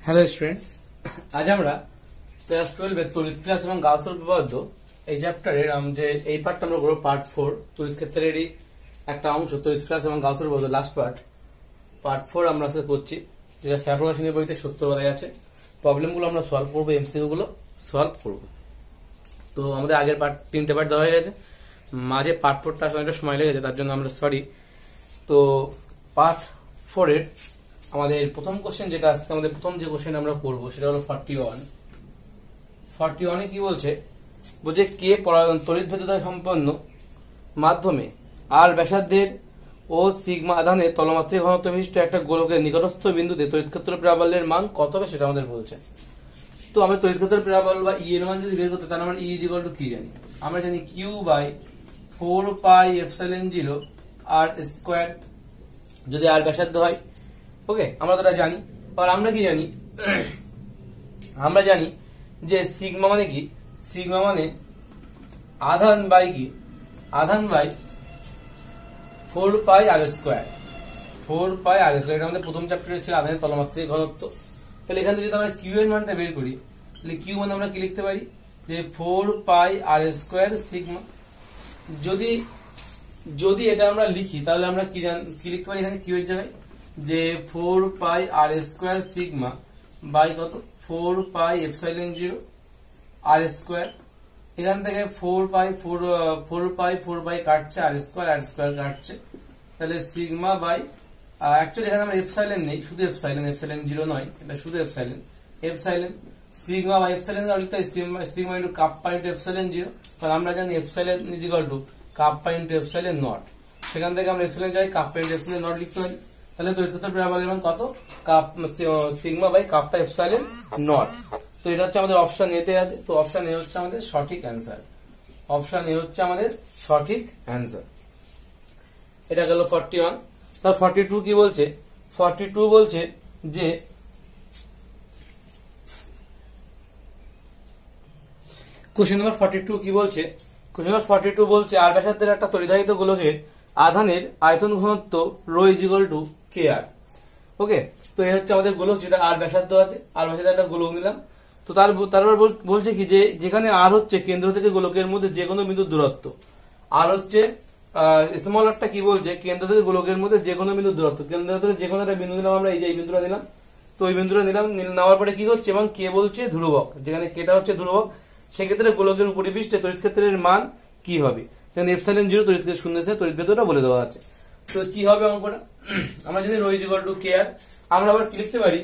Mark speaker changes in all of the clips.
Speaker 1: Hello students, আজ আমরা class 12 এর তড়িৎ ক্লাস এবং গাউসের উপপাদ্য এই চ্যাপ্টারের যে এই পার্টটা আমরা করব পার্ট 4 তড়িৎ ক্ষেত্রেরই একটা অংশ তড়িৎ ক্লাস এবং গাউসের উপপাদ্য লাস্ট পার্ট 4 আমরা আজকে করছি, যেটা স্যাপ্রকাশনের বইতে সত্য বলা আছে। প্রবলেমগুলো আমরা সলভ করব, এমসিকিউ গুলো সলভ করব। তো আমাদের আগের তিনটে পার্ট দেওয়া হয়ে গেছে, মাঝে পার্ট 4টা আসলে একটা সময় লেগেছে, তার জন্য আমরা সরি। তো পার্ট 4 এর আমাদের প্রথম কোশ্চেন, যেটা আজকে আমাদের প্রথম যে কোশ্চেন আমরা করবো সেটা হলো 41 এ কি বলছে কে তড়িৎ ভেদ্যতা সম্পন্ন মাধ্যমে আর ব্যাসার্ধের ও সিগমা আধানের তলমাত্রিক ঘনত্ব বিশিষ্ট একটা গোলকের নিকটস্থ বিন্দুতে তড়িৎ ক্ষেত্র প্রাবল্যের মান কত হবে সেটা আমাদের বলছে। তো আমরা তড়িৎ ক্ষেত্র প্রাবল্য বা ই এর মান যদি বের করতে, তাহলে আমরা ই ইজ ইকুয়াল টু কি জানি? আমরা জানি q by 4 pi epsilon 0 r square, যদি আর ব্যাসার্ধ হয়। ওকে, আমরা তো এটা জানি। আর আমরা কি জানি? আমরা জানি যে সিগমা মানে কি? সিগমা মানে আধান বাই কি? আধান by 4 pi r square. 4 pi r square, এটা আমাদের প্রথম চ্যাপ্টারে ছিল আধানের তলমাত্রিক ঘনত্ব। তাহলে এখান থেকে যদি আমরা কিউ এর মানটা বের করি, তাহলে কিউ মানে আমরা কি লিখতে পারি? যে 4 পাই আর স্কয়ার সিগমা। যদি এটা আমরা লিখি, তাহলে আমরা কি লিখতে পারি এখানে কিউ এর জায়গায়? যে 4 pi r square sigma by কত? 4 পাই এপসাইলন 0 আর স্কয়ার। এখান থেকে 4 পাই কাটছে, আর স্কয়ার কাটছে, তাহলে সিগমা বাই অ্যাকচুয়ালি এখানে আমরা এপসাইলন নেই, শুধু এপসাইলন 0 নয়, এটা শুধু এপসাইলন সিগমা বাই এপসাইলন লিখতে হয় sigma into kappa into epsilon 0। কারণ আমরা জানি epsilon is equal two kappa into epsilon not. সেখান থেকে আমরা এপসাইলন যাই কাপ্পা ইনটু এপসাইলন নট লিখতে পারি। তাহলে তড়িৎ ক্ষেত্র প্রাবল্যের মান কত? Sigma by kappa epsilon naught. তো এটা হচ্ছে আমাদের অপশন এ তে আছে। তো অপশন এ হচ্ছে আমাদের সঠিক অ্যান্সার। এটা গেল 41। তার 42 কি বলছে? 42 বলছে যে কোশ্চেন নাম্বার 42 কি বলছে? কোশ্চেন নাম্বার 42 বলছে আর ব্যাসার্ধের একটা তড়িদাহিত গোলকের আধানের আয়তন ঘনত্ব rho is equal to k আর। ওকে, তো এই হচ্ছে আমাদের গোলক, যেটা আর ব্যাসার্ধ আছে। আর ব্যাসার্ধ একটা গোলক নিলাম। তো তারপর বলছে কি, যে যেখানে আর হচ্ছে কেন্দ্র থেকে গোলকের মধ্যে যে কোনো বিন্দুর দূরত্ব। আর হচ্ছে স্মল আরটা কি বলছে? কেন্দ্র থেকে গোলকের মধ্যে যে কোনো বিন্দুর দূরত্ব। কেন্দ্র থেকে যে কোনো একটা বিন্দু নিলাম আমরা, এই যে এই বিন্দুটা নিলাম। তো এই বিন্দুটা নেওয়ার পরে কি হচ্ছে, এবং কে বলছে ধ্রুবক, যেখানে কেটা হচ্ছে ধ্রুবক, সেক্ষেত্রে গোলকের উপরিপৃষ্ঠে তড়িৎ ক্ষেত্রের মান কি হবে? যেখানে এপসাইলন 0 তড়িৎ ক্ষেত্রের শূন্য স্থানে তড়িৎ ভেদ্যতা বলে দেওয়া আছে। তো কি হবে অঙ্কটা? আমরা জানি rho is equal to k r. আমরা আবার কি লিখতে পারি?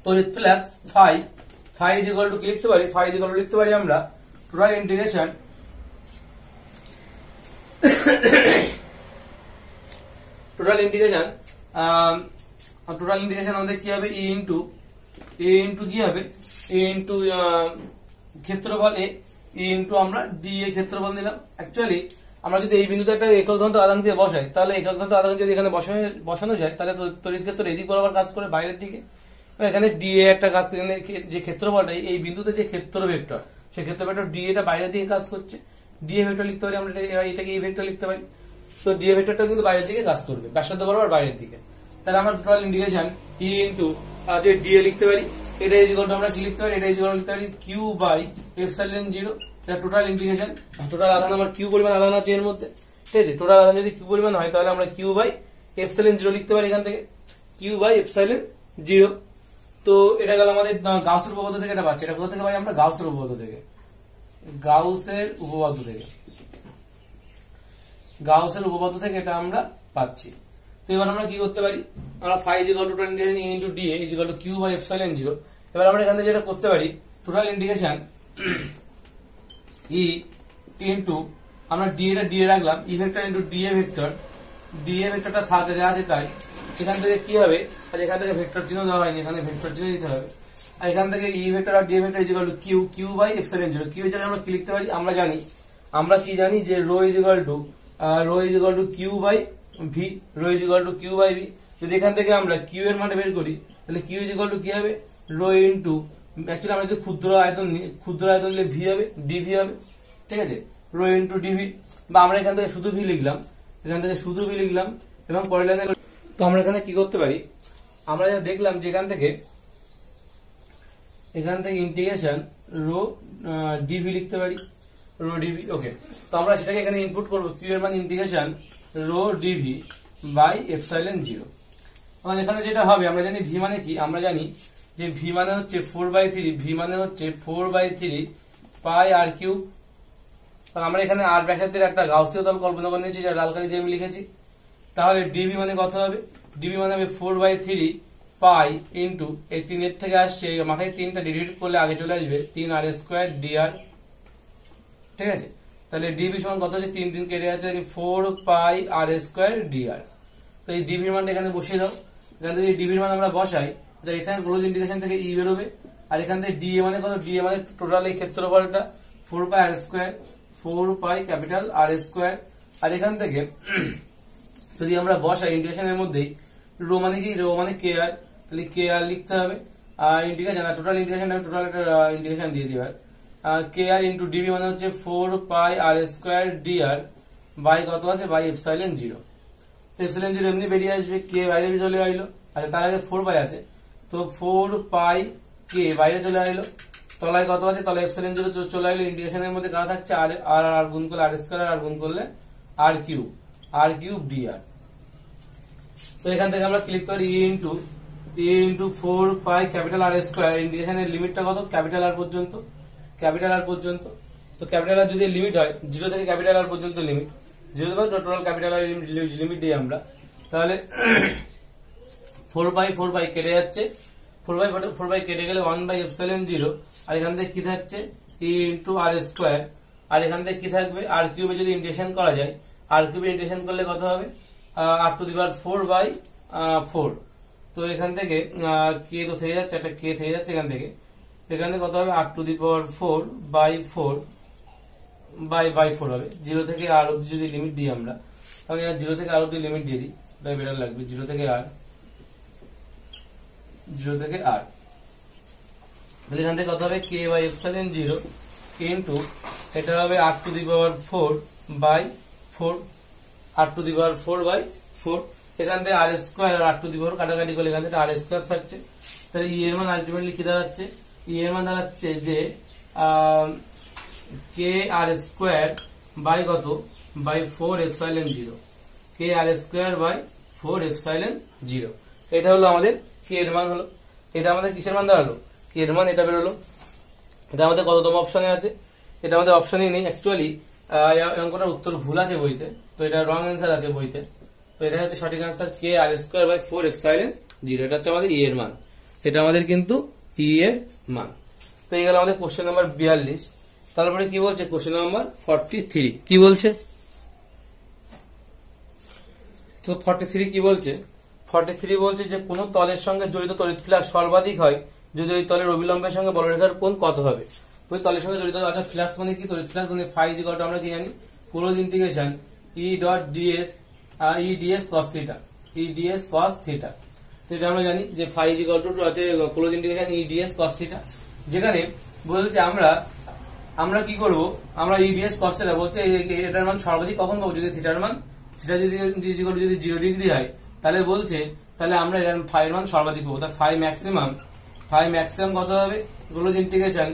Speaker 1: তড়িৎ flux phi is equal to কি লিখতে পারি? ফাই ইজ ইকুয়াল টু লিখতে পারি আমরা টোটাল ইন্টিগ্রেশন আমাদের কি হবে? ই ইন্টু কি হবে? ই ইন্টু ক্ষেত্রফল এ ইন্টু আমরা ডি এ ক্ষেত্রফল নিলাম। অ্যাকচুয়ালি আমরা যদি এই বিন্দুতে একটা একক ঘনত্ব আধান দিয়ে বসাই, তাহলে একক ঘনত্ব আধান যদি এখানে বসানো যায়, তাহলে তড়িৎ ক্ষেত্র এদিক বরাবর কাজ করে বাইরের দিকে। এখানে ডি এ একটা কাজ করে, যে ক্ষেত্রফলটা এই বিন্দুতে যে ক্ষেত্র ভেক্টর, সেই ক্ষেত্র ভেক্টর ডি এটা বাইরের দিকে কাজ করছে। ডি এ ভেক্টর লিখতে পারি আমরা, এটাকে এই ভেক্টর লিখতে পারি। তো ডি এ ভেক্টরটা কিন্তু বাইরের দিকে কাজ করবে, ব্যাসার্ধ বরাবর বাইরের দিকে। তাহলে আমরা টোটাল ইন্টিগ্রেশন ই ইন্টু যে ডি এ লিখতে পারি, এটা ইজ ইকুয়াল টু আমরা কি লিখতে পারি? এটা ইজ ইকুয়াল টু লিখতে পারি কিউ বাই এপসাইলন 0। এটা টোটাল ইন্টিগ্রেশন। টোটাল আধান আমার কিউ পরিমাণ আধান আছে এর মধ্যে, ঠিক আছে? টোটাল আধান যদি কিউ পরিমাণ হয়, তাহলে আমরা কিউ বাই এপসাইলন 0 লিখতে পারি এখান থেকে, কিউ বাই এপসাইলন 0। তো এটা গেল আমাদের গাউসের উপপাদ্য থেকে। এটা পাচ্ছি, এটা কোথা থেকে পাই আমরা? গাউসের উপপাদ্য থেকে এটা আমরা পাচ্ছি। তো এবার আমরা কি করতে পারি? আমরা phi is equal to total integration E into D A is equal to Q by epsilon 0। এবার আমরা এখান থেকে যেটা করতে পারি, টোটাল ইন্টিগ্রেশন ই ইনটু আমরা ডি এ রাখলাম, E vector into D A ভেক্টরটা থাকে যা আছে তাই। এখান থেকে কি হবে? আর এখান থেকে ভেক্টর চিহ্ন দেওয়া হয়নি, এখানে ভেক্টর চিহ্ন দিতে হবে। আর এখান থেকে ই ভেক্টর আর d vector is equal to Q by epsilon 0। Q এর জায়গায় আমরা কি লিখতে পারি? আমরা কি জানি যে rho is equal to Q by v. যদি এখান থেকে আমরা কিউ এর মানটা বের করি, তাহলে কিউ ইজ ইকুয়াল টু কি হবে? রো ইনটু, অ্যাকচুয়ালি আমরা যদি ক্ষুদ্র আয়তন নিলে ভি হবে, ডিভি হবে, ঠিক আছে? Rho into d v. বা আমরা এখান থেকে শুধু ভি লিখলাম, এবং পরের লাইনে। তো আমরা এখানে কি করতে পারি? আমরা যা দেখলাম যে এখান থেকে ইন্টিগ্রেশন রো ডিভি লিখতে পারি, রো ডিভি। ওকে, তো আমরা সেটাকে এখানে ইনপুট করবো, কিউ এর মান integration rho d v by epsilon 0। এবং এখানে যেটা হবে আমরা জানি ভি মানে কি, আমরা জানি যে ভি মানে হচ্ছে 4/3, ভি মানে হচ্ছে 4/3 পাই আর কিউব। আমরা এখানে আর ব্যাসার্ধের একটা গাউসীয় তল কল্পনা করে নিয়েছি, যেটা লাল কালি দিয়ে আমি লিখেছি। তাহলে ডিবি মানে কত হবে, ডিবি মানে হবে 4/3 পাই ইন্টু এই 3 এর থেকে আসছে মাথায় 3টা ডিভাইড করলে আগে চলে আসবে 3r² dr। ঠিক আছে, তাহলে ডিবি সমান কত হচ্ছে, 3 3 কেটে যাচ্ছে 4 পাই r² dr। তো এই ডিবির মানটা এখানে বসিয়ে দাও। এখান থেকে ডিবির মান আমরা বসাই, তো এখানে ক্লোজ ইন্টিগ্রেশন থেকে ই বেরোবে। আর এখান থেকে ডিএ মানে কত, ডিএ মানে টোটাল এই ক্ষেত্রফলটা 4 পাই r², 4 পাই ক্যাপিটাল r²। আর এখান থেকে যদি আমরা বসাই ইন্টিগ্রেশনের মধ্যেই, রো মানে কি, রো মানে কে আর, তাহলে কে আর লিখতে হবে। আর ইন্টিগ্রেশন টোটাল ইন্টিগ্রেশন, টোটাল একটা ইন্টিগ্রেশন দিয়ে দিবে। কে আর ইন্টু ডিবি মানে হচ্ছে 4 পাই r² dr বাই কত আছে, বাই এপসাইলন 0। তো এপসাইলন 0 এমনি বেরিয়ে আসবে, কে বাইরে চলে আসলো। আচ্ছা, তার আগে 4 পাই আছে, তো 4 পাই কে বাইরে চলে আসলো, তলায় কত আছে, তলায় এপসাইলন 0 চলে আসলো। ইন্টিগ্রেশনের মধ্যে কারা থাকছে, আর আর আর গুণ করলে r² আর গুণ করলে r কিউব dr। তো এখান থেকে আমরা ক্লিক করি ই ইন্টু 4 পাই ক্যাপিটাল r²। ইন্টিগ্রেশনের লিমিটটা কত, ক্যাপিটাল আর পর্যন্ত, ক্যাপিটাল আর পর্যন্ত। তো ক্যাপিটাল আর যদি লিমিট হয় 0 থেকে ক্যাপিটাল আর পর্যন্ত লিমিট, 0 থেকে টোটাল ক্যাপিটাল আর লিমিট দিই আমরা, তাহলে 4 পাই কেটে যাচ্ছে, 4 পাই কেটে গেলে 1/ε0। আর এখান থেকে কি থাকছে, ই ইন্টু r²। আর এখান থেকে কি থাকবে, আর কিউবে যদি ইন্টিগ্রেশন করা যায়, আর কিউবে ইন্টিগ্রেশন করলে কত হবে, r⁴/4। তো এখান থেকে কে তো থেকে যাচ্ছে, একটা কে থেকে যাচ্ছে এখান থেকে, এখানে কত হবে, r⁴/4 হবে। 0 থেকে r অব্দি যদি লিমিট দিই আমরা, তাহলে 0 থেকে r অব্দি লিমিট দিয়ে দিই, তাই বেটার লাগবে। 0 থেকে r, তাহলে এখান থেকে কত হবে, কে বাই এপসাইলন 0 ইন্টু এটা হবে r⁴/4, r⁴/4। এখান থেকে r² আর r⁴ কাটাকাটি করলে এখান থেকে r² থাকছে। তাহলে ই এর মান আলটিমেটলি কি দাঁড়াচ্ছে, ই এর মান দাঁড়াচ্ছে যে কে r² বাই কত, by 4 epsilon 0, k r² by 4 epsilon 0। এটা হলো আমাদের কে এর মান হলো। এটা আমাদের কিসের মান দাঁড়ালো, কে এর মান এটা বেরোলো। এটা আমাদের কততম অপশনে আছে, এটা আমাদের অপশনেই নেই। অ্যাকচুয়ালি অঙ্কটার উত্তর ভুল আছে বইতে, তো এটা রং অ্যান্সার আছে বইতে। তো এটা হচ্ছে সঠিক answer, K r² by 4 epsilon 0। এটা হচ্ছে আমাদের ই এর মান, এটা আমাদের কিন্তু ই এর মান। তো এই গেল আমাদের কোশ্চেন নাম্বার 42। তারপরে কি বলছে, কোশ্চেন নাম্বার 43 কি বলছে, তো 43 কি বলছে, 43 বলছে যে কোন তলের সঙ্গে জড়িত তড়িৎ ফ্লাক্স সর্বাধিক হয় যদি ওই তলের অবিলম্বের সঙ্গে বলরেখার কোণ কত হবে। ওই তলের সঙ্গে জড়িত, আচ্ছা ফ্লাক্স মানে কি, তড়িৎ ফ্লাক্স মানে ফাই ইকুয়াল টু আমরা কি জানি, close integration E dot DS ds cos θ, ds cos θ। তো এটা আমরা জানি যে ফাই ইকুয়াল টু আছে ক্লোজ ইন্টিগ্রেশন ds cos θ। যেখানে বলতে আমরা কি করব, আমরা ds cos θ বলতে এটার মান সর্বাধিক কখন পাবো, যদি থিটার মান, থিটা যদি 0 ডিগ্রি হয়, তাহলে বলছে তাহলে আমরা এর ফাই এর মান সর্বাধিক পাবো। তাহলে ফাই ম্যাক্সিমাম কত হবে, ক্লোজ ইন্টিগ্রেশন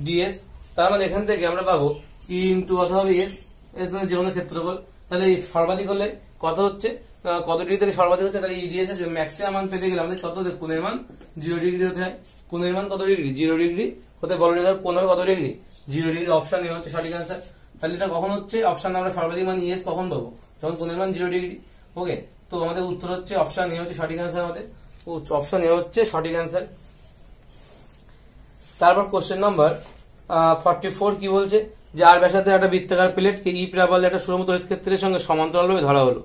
Speaker 1: ds। তার মানে এখান থেকে আমরা পাবো ই ইন্টু কত হবে এস মানে যে কোনো ক্ষেত্রফল। তাহলে সর্বাধিক হলে কত হচ্ছে, কত ডিগ্রি থেকে সর্বাধিক হচ্ছে, তাহলে ই ds ম্যাক্সিমাম মান পেতে গেলে আমাদের কত, কোণের মান 0 ডিগ্রি হতে হয়। কোণের মান কত ডিগ্রি, 0 ডিগ্রি হতে, বলরেখার কোণ হবে কত ডিগ্রি, 0 ডিগ্রি। অপশন এ হচ্ছে সঠিক অ্যান্সার। তাহলে এটা কখন হচ্ছে, অপশন আমরা সর্বাধিক মান ইএস কখন পাবো, যখন কোণের মান 0 ডিগ্রি। ওকে, তো আমাদের উত্তর হচ্ছে অপশন এ হচ্ছে সঠিক অ্যান্সার, আমাদের অপশন এ হচ্ছে সঠিক অ্যান্সার। তারপর কোশ্চেন নাম্বার 44 কি বলছে, যে আর ব্যাসার্ধে একটা বৃত্তাকার প্লেটকে ই প্যারাবল একটা সুষম তড়িৎ ক্ষেত্রের সঙ্গে সমান্তরালভাবে ধরা হলো।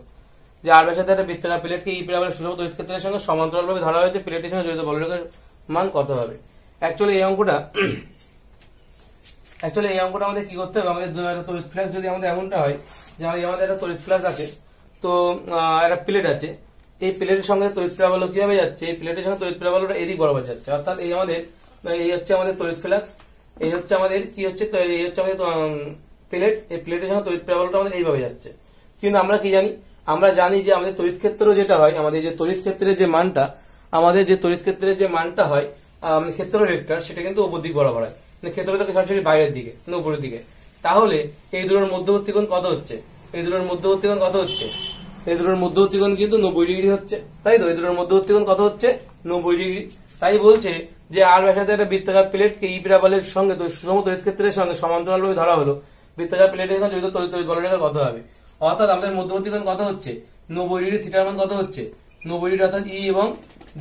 Speaker 1: যে আর ব্যাসার্ধে একটা বৃত্তাকার প্লেটকে ই প্যারাবল সুষম তড়িৎ ক্ষেত্রের সঙ্গে সমান্তরালভাবে ধরা হয়েছে, প্লেটের সঙ্গে জড়িত বলরেখার মান কত হবে। অ্যাকচুয়ালি এই অঙ্কটা আমাদের কি করতে হবে, আমাদের তড়িৎ ফ্লাক্স যদি আমাদের এমনটা হয় যে আমাদের একটা তড়িৎ ফ্লাক্স আছে, তো একটা প্লেট আছে, এই প্লেটের সঙ্গে তড়িৎ প্যারাবল কিভাবে যাচ্ছে, এই প্লেটের সঙ্গে তড়িৎ প্যারাবলটা এদিক বরাবর যাচ্ছে। অর্থাৎ এই হচ্ছে আমাদের তড়িৎ ফ্লাক্স, এই হচ্ছে আমাদের কি হচ্ছে, এই হচ্ছে আমাদের প্লেট, এই প্লেটের সঙ্গে তড়িৎ প্যারাবলটা আমাদের এইভাবে যাচ্ছে। কিন্তু আমরা কি জানি, আমরা জানি যে আমাদের তড়িৎ ক্ষেত্র যেটা হয়, আমাদের যে তড়িৎ ক্ষেত্রের যে মানটা, হয় ক্ষেত্র ভেক্টর, সেটা কিন্তু উপর দিক বরাবর হয়, মানে ক্ষেত্র ভেক্টর সরাসরি বাইরের দিকে, উপরের দিকে। তাহলে এই দুটোর মধ্যবর্তী কোণ কত হচ্ছে? এই দুটোর মধ্যবর্তী কোণ কিন্তু 90 ডিগ্রি হচ্ছে, তাই তো? এই দুটোর মধ্যবর্তী কোণ কত হচ্ছে? 90 ডিগ্রি। তাই বলছে যে আর ব্যাসার্ধের একটা বৃত্তাকার প্লেটকে ই প্যারাবলের সঙ্গে সুষম তড়িৎ ক্ষেত্রের সঙ্গে সমান্তরালভাবে ধরা হলো, বৃত্তাকার প্লেটের সঙ্গে জড়িত তড়িৎ বলরেখা কত হবে? অর্থাৎ আমাদের মধ্যবর্তী কোণ কত হচ্ছে? 90 ডিগ্রি। থিটার মান কত হচ্ছে? 90 ডিগ্রি। অর্থাৎ ই এবং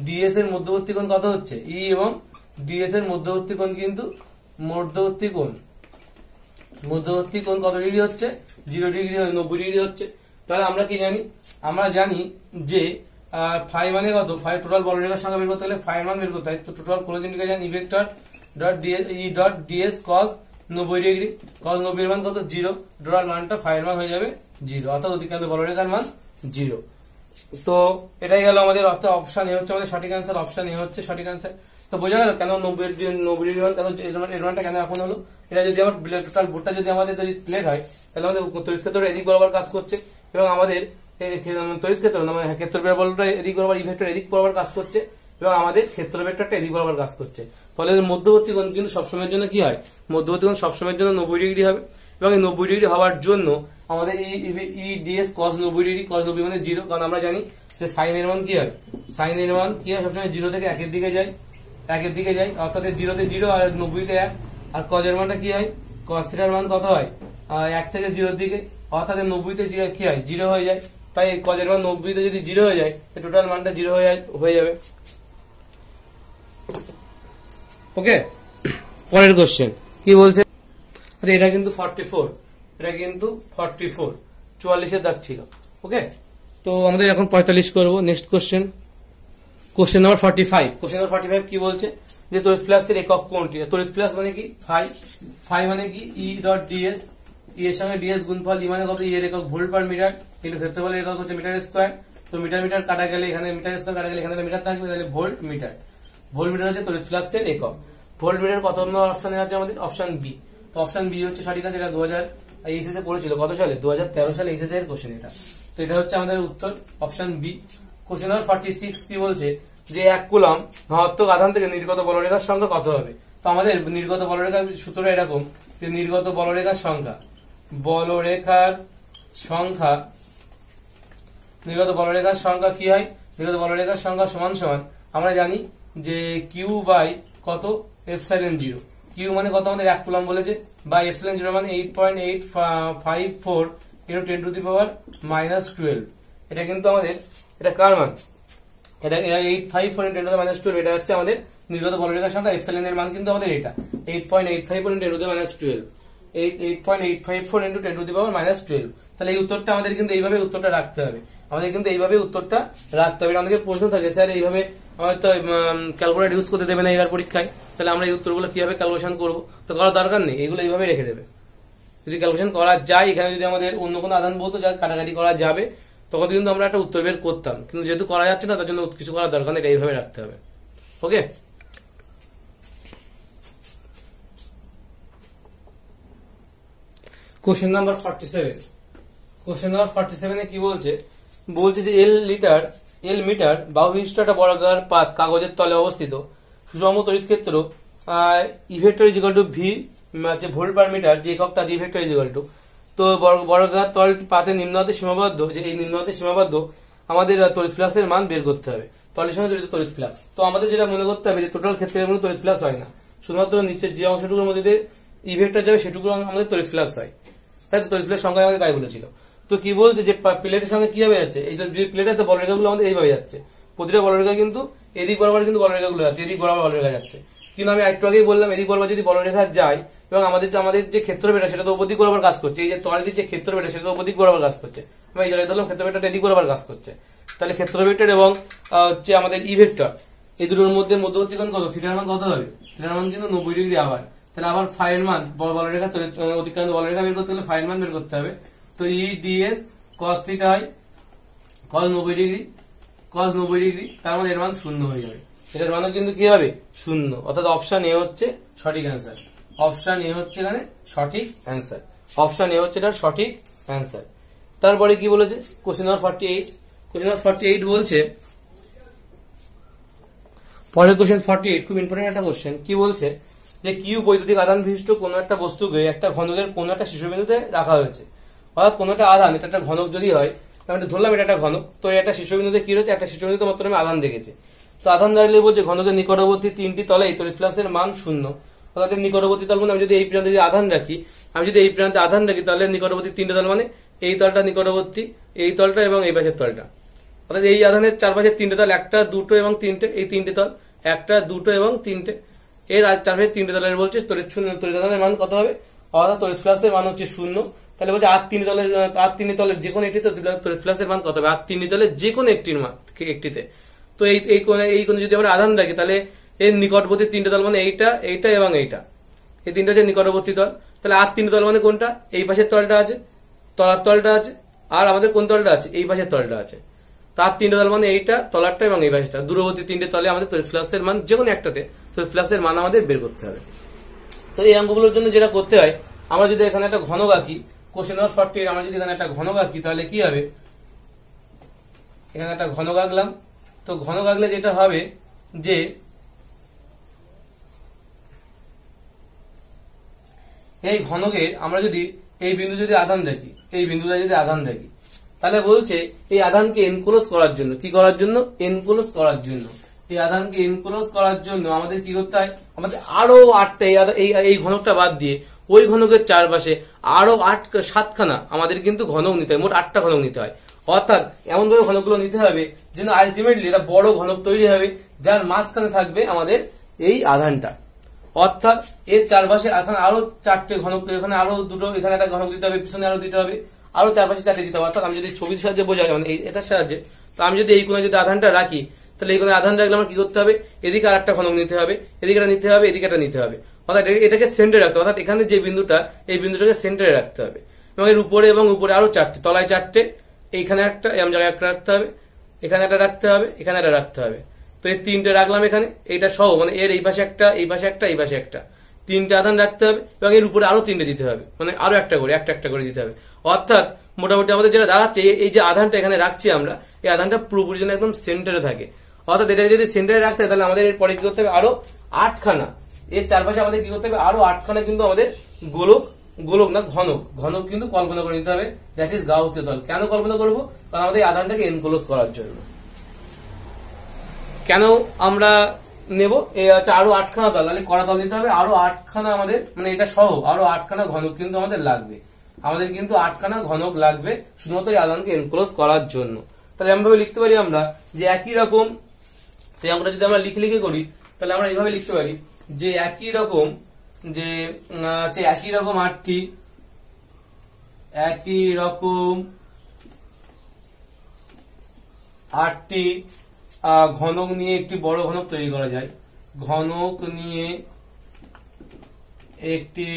Speaker 1: ডিএস এর মধ্যবর্তী কোণ কত হচ্ছে? ই এবং ডিএস এর মধ্যবর্তী কোণ কিন্তু মধ্যবর্তী কোণ কত ডিগ্রি হচ্ছে? 0 ডিগ্রি, 90 ডিগ্রি হচ্ছে। তাহলে আমরা কি জানি? আমরা জানি যে ফাই মানে কত? ফাই টোটাল বলরেখার সংখ্যা বের করতে হলে ফাই মান বের করতে হয়। তো টোটাল কোণ integration E vector dot DS cos 90 degree, cos 90 এর মান কত? 0। টোটাল মানটা ফাই এর মান হয়ে যাবে 0, অর্থাৎ অতিক্রান্ত বলরেখার মান 0। তো এটাই গেল আমাদের অপশন এ হচ্ছে আমাদের সঠিক অ্যান্সার। অপশন এ হচ্ছে সঠিক অ্যান্সার। তো বোঝা গেল কেন 90 ডিগ্রি মান, কেন এর মানটা কেন এখন হলো? এটা যদি আমার টোটাল বোর্ডটা যদি আমাদের যদি প্লেট হয়, তাহলে আমাদের তড়িৎ ক্ষেত্রটা এদিক বরাবর কাজ করছে, এবং আমাদের তড়িৎ ক্ষেত্র মানে ক্ষেত্র বলটা এদিক বরাবর, ই ভেক্টর এদিক বরাবর কাজ করছে, এবং আমাদের ক্ষেত্র ভেক্টরটা এদিক বরাবর কাজ করছে। ফলে মধ্যবর্তী কোণ কিন্তু সবসময়ের জন্য কি হয়? মধ্যবর্তী কোণ সবসময়ের জন্য 90 ডিগ্রি হবে, এবং এই 90 ডিগ্রি হওয়ার জন্য আমাদের ই ডিএস cos 90 ডিগ্রি, cos 90 মানে 0, কারণ আমরা জানি যে সাইন এর মান কি হয়? সাইন এর মান কি হয়? সবসময় 0 থেকে 1 এর দিকে যায়, অর্থাৎ 0 তে 0 আর 90 তে 1। আর cos এর মানটা কি হয়? cos থিটার মান কত হয়? 1 থেকে 0 এর দিকে, অর্থাৎ 90 তে কি হয়? 0 হয়ে যায়। তাই cos এর মান 90 তে যদি 0 হয়ে যায়, টোটাল মানটা 0 হয়ে যাবে। ওকে, পরের কোশ্চেন কি বলছে? আচ্ছা, এটা কিন্তু 44, 44 এর দাগ ছিল। ওকে, তো আমাদের এখন 45 করব। নেক্সট কোশ্চেন নাম্বার 45 কি বলছে? যে তড়িৎ ফ্লাক্সের একক কোনটি? তড়িৎ ফ্লাক্স মানে কি? ফাই মানে কি? ই ডট ডিএস, ই এর সঙ্গে ডিএস গুণফল, ই মানে কত? ই এর একক ভোল্ট পার মিটার, কিন্তু ক্ষেত্রফলের একক হচ্ছে মিটার স্কয়ার। তো মিটার কাটা গেলে এখানে মিটার স্কয়ার কাটা গেলে এখানে মিটার থাকবে, তাহলে ভোল্ট মিটার হচ্ছে তড়িৎ ফ্লাক্সের একক। ভোল্ট মিটার কত নম্বর অপশনে আছে আমাদের? Option B. তো অপশন বি হচ্ছে সঠিক আছে। এটা 2000 এইচএসএ পড়েছিল কত সালে? 2013 সালে এইচএসএ এর কোশ্চেন এটা। তো এটা হচ্ছে আমাদের উত্তর, অপশন বি। কোশ্চেন নাম্বার 46 কি বলছে? যে 1 কুলম্ব ধনাত্মক আধান থেকে নির্গত বলরেখার সংখ্যা কত হবে? তো আমাদের নির্গত বলরেখার সূত্রটা এরকম যে নির্গত বলরেখার সংখ্যা কি হয়? নির্গত বলরেখার সংখ্যা সমান সমান আমরা জানি যে কিউ বাই কত? এপসাইলন 0। কিউ মানে কত? আমাদের 1 কুলম্ব বলেছে, বাই এপসাইলন 0 মানে 8.854 × 10⁻⁻12। এটা কিন্তু আমাদের, এটা কার মান? এটা 854 × 10⁻12। এটা হচ্ছে আমাদের নির্গত বলরেখার সংখ্যা। এপসাইলন এর মান কিন্তু আমাদের এটা 8.854 × 10⁻12, 8.854 × 10⁻12। তাহলে এই উত্তরটা আমাদের কিন্তু এইভাবে উত্তরটা রাখতে হবে। আমাদেরকে প্রশ্ন থাকে, স্যার এইভাবে আমাদের তো ক্যালকুলেটর ইউজ করতে দেবে না এবার পরীক্ষায়, তাহলে আমরা এই উত্তরগুলো কিভাবে ক্যালকুলেশন করবো? তো করার দরকার নেই, এগুলো এইভাবে রেখে দেবে। যদি ক্যালকুলেশন করা যায়, এখানে যদি আমাদের অন্য কোনো আধান বলতো যা কাটাকাটি করা যাবে, তখন কিন্তু আমরা একটা উত্তর বের করতাম, কিন্তু যেহেতু করা যাচ্ছে না, তার জন্য কিছু করার দরকার নেই, এটা এইভাবে রাখতে হবে। ওকে, কোশ্চেন নাম্বার 47 কি বলছে? যে এল মিটার বাহু বিশিষ্ট একটা বর্গাকার পাত কাগজের তলে অবস্থিত সুষম তড়িৎ ক্ষেত্র E vector equal to v volt per metre, যে এককটা ই ভেক্টর ইকুয়াল টু। তো বর্গাকার তল পাতের নিম্নতে সীমাবদ্ধ, যে এই নিম্নতে সীমাবদ্ধ আমাদের তড়িৎ ফ্লাক্সের মান বের করতে হবে, তলের সঙ্গে জড়িত তড়িৎ ফ্লাক্স। তো আমাদের যেটা মনে করতে হবে যে টোটাল ক্ষেত্রের মধ্যে তড়িৎ ফ্লাক্স হয় না, শুধুমাত্র নিচের যে অংশটুকুর মধ্যে ই ভেক্টর যাবে সেটুকু আমাদের তড়িৎ ফ্লাক্স হয়। তাই তো তড়িৎ ফ্লাক্স সংখ্যা আমাদের তাই বলেছিল। তো কি বলছে? যে প্লেটের সঙ্গে কিভাবে যাচ্ছে? এই যে প্লেটের তো বলরেখাগুলো আমাদের এইভাবে যাচ্ছে, প্রতিটা বলরেখা কিন্তু এদিক বরাবর কিন্তু বলরেখাগুলো যাচ্ছে, এদিক বরাবর বলরেখা যাচ্ছে। কিন্তু আমি একটু আগেই বললাম, এদিক বরাবর যদি বলরেখা যায়, এবং আমাদের যে ক্ষেত্র বেটা সেটা তো উপদিক বরাবর কাজ করছে, এই যে তলটির যে ক্ষেত্র বেটা সেটা তো উপদিক বরাবর কাজ করছে। আমি এই জায়গায় ধরলাম ক্ষেত্র বেটাটা এদিক বরাবর কাজ করছে, তাহলে ক্ষেত্র ভেক্টর এবং হচ্ছে আমাদের ই ভেক্টর, এই দুটোর মধ্যে মধ্যবর্তী কোণ কত? থিটার মান কত হবে? থিটার মান কিন্তু 90 ডিগ্রি। আবার তাহলে আবার ফাই এর মান, বলরেখা অতিক্রান্ত বলরেখা বের করতে হলে ফাই এর মান বের করতে হবে। তো ই ডিএস cos থিটা হয় cos 90 ডিগ্রি, তার মানে এর মান 0 হয়ে যাবে। এটার মানে কিন্তু কি হবে? 0। অর্থাৎ অপশন এ হচ্ছে সঠিক অ্যান্সার। অপশন এ হচ্ছে এখানে সঠিক অ্যান্সার। তারপরে কি বলেছে কোশ্চেন নাম্বার 48, কোশ্চেন নাম্বার 48 বলছে, পরের কোশ্চেন 48 খুব ইম্পর্টেন্ট একটা কোশ্চেন। কি বলছে যে কিউ বৈদ্যুতিক আধান বিশিষ্ট কোন একটা বস্তুকে একটা ঘনকের কোন একটা শীর্ষবিন্দুতে রাখা হয়েছে, অর্থাৎ কোন একটা আধান, এটা একটা ঘনক যদি হয়, তাহলে ধরলাম এটা একটা ঘনক, তো একটা শীর্ষবিন্দুতে কি রয়েছে, একটা শীর্ষবিন্দুতে মাত্র আমি আধান রেখেছি। তো আধান রাখলে বলছে ঘনকের নিকটবর্তী তিনটি তলেই তড়িৎ ফ্লাক্সের মান 0, অর্থাৎ নিকটবর্তী তল মানে আমি যদি এই প্রান্তে যদি আধান রাখি, তাহলে নিকটবর্তী তিনটে তল মানে এই তলটা নিকটবর্তী, এই তলটা এবং এই পাশের তলটা, অর্থাৎ এই আধানের চারপাশের তিনটে তল, একটা দুটো এবং তিনটে, এই তিনটে তল একটা দুটো এবং তিনটে, এর চারপাশের তিনটে তলের বলছে তড়িৎ আধানের মান কত হবে, অর্থাৎ তড়িৎ ফ্লাক্সের মান হচ্ছে 0। তাহলে বলছে আর তিনটি তলের যে কোনো একটি তড়িৎ ফ্লাক্সের মান কত হবে, আর তিনটি তলের যে কোনো একটিতে। তো এই কোণে যদি আমরা আধান রাখি, তাহলে এর নিকটবর্তী তিনটে তল মানে এইটা, এইটা এবং এইটা, এই তিনটা হচ্ছে নিকটবর্তী তল। তাহলে আর তিনটে তল মানে কোনটা, এই পাশের তলটা আছে, তলার তলটা আছে, আর আমাদের কোন তলটা আছে, এই পাশের তলটা আছে। তার তিনটে তল মানে এইটা, তলারটা এবং এই পাশেরটা, দূরবর্তী তিনটে তলে আমাদের তড়িৎ ফ্লাক্সের মান যে কোনো একটাতে তড়িৎ ফ্লাক্সের মান আমাদের বের করতে হবে। তো এই অঙ্কগুলোর জন্য যেটা করতে হয়, আমরা যদি এখানে একটা ঘনক আঁকি, কোশ্চেন নাম্বার 48 আমরা যদি এখানে একটা ঘনক আঁকি, তাহলে কি হবে, এখানে একটা ঘনক আঁকলাম। তো ঘনক আঁকলে যেটা হবে যে এই ঘনকে আমরা যদি এই বিন্দু যদি আধান রাখি, এই বিন্দুটা যদি আধান রাখি, তাহলে বলছে এই আধানকে এনক্লোজ করার জন্য, কি করার জন্য, এনক্লোজ করার জন্য, এই আধানকে এনক্লোজ করার জন্য আমাদের কি করতে হয়, আমাদের আরো 8টা এই ঘনকটা বাদ দিয়ে ওই ঘনকের চারপাশে আরো 7খানা আমাদের কিন্তু ঘনক নিতে হয়, মোট 8টা ঘনক নিতে হয়। অর্থাৎ এমন ভাবে ঘনকগুলো নিতে হবে যেন আলটিমেটলি এটা বড় ঘনক তৈরি হবে, যার মাঝখানে থাকবে আমাদের এই আধানটা। অর্থাৎ এর চারপাশে এখন আরো 4টে ঘনক, এখানে আরো দুটো, এখানে একটা ঘনক দিতে হবে, পিছনে আরো দিতে হবে, আরো চারপাশে 4টে দিতে হবে। অর্থাৎ আমি যদি ছবির সাহায্যে বোঝাই, মানে এটার সাহায্যে, তো আমি যদি এই কোণে যদি আধানটা রাখি, তাহলে এই কোণে আধান রাখলে আমার কি করতে হবে, এদিকে আর একটা ঘনক নিতে হবে, এদিকে এটা নিতে হবে, এদিকে এটা নিতে হবে, অর্থাৎ এটাকে সেন্টারে রাখতে হবে। অর্থাৎ এখানে যে বিন্দুটা, এই বিন্দুটাকে সেন্টারে রাখতে হবে, এবং এর উপরে এবং উপরে আরো 4টে, তলায় 4টে, এইখানে একটা, এমন জায়গায় একটা রাখতে হবে, এখানে একটা রাখতে হবে, এখানে একটা রাখতে হবে। তো এই তিনটে রাখলাম এখানে, এইটা সহ, মানে এর এই পাশে একটা, এই পাশে একটা, এই পাশে একটা, তিনটে আধান রাখতে হবে, এবং এর উপরে আরো 3টে দিতে হবে, মানে আরো একটা করে দিতে হবে। অর্থাৎ মোটামুটি আমাদের যেটা দাঁড়াচ্ছে, এই যে আধানটা এখানে রাখছি আমরা, এই আধানটা পুরোপুরি যেন একদম সেন্টারে থাকে। অর্থাৎ এটাকে যদি সেন্টারে রাখতে হয়, তাহলে আমাদের এরপরে কি করতে হবে, আরো 8খানা, এর চারপাশে আমাদের কি করতে হবে, আরো 8খানা কিন্তু আমাদের গোলক না ঘনক কিন্তু কল্পনা করে নিতে হবে, দ্যাট ইজ গাউসীয় তল। কেন কল্পনা করবো, কারণ আমাদের এই আধানটাকে এনক্লোজ করার জন্য। কেন আমরা নেব, এই হচ্ছে আরো 8খানা তল, তাহলে কড়া তল নিতে হবে, আরো 8খানা আমাদের, মানে এটা সহ আরো 8খানা ঘনক কিন্তু আমাদের লাগবে, আমাদের কিন্তু 8খানা ঘনক লাগবে শুধুমাত্র এই আধানকে এনক্লোজ করার জন্য। তাহলে এমন ভাবে লিখতে পারি আমরা যে একই রকম, সেই অঙ্কটা যদি আমরা লিখে করি, তাহলে আমরা এইভাবে লিখতে পারি যে একই রকম 8টি ঘনক নিয়ে একটি বড় ঘনক তৈরি করা যায়। ঘনক নিয়ে একটি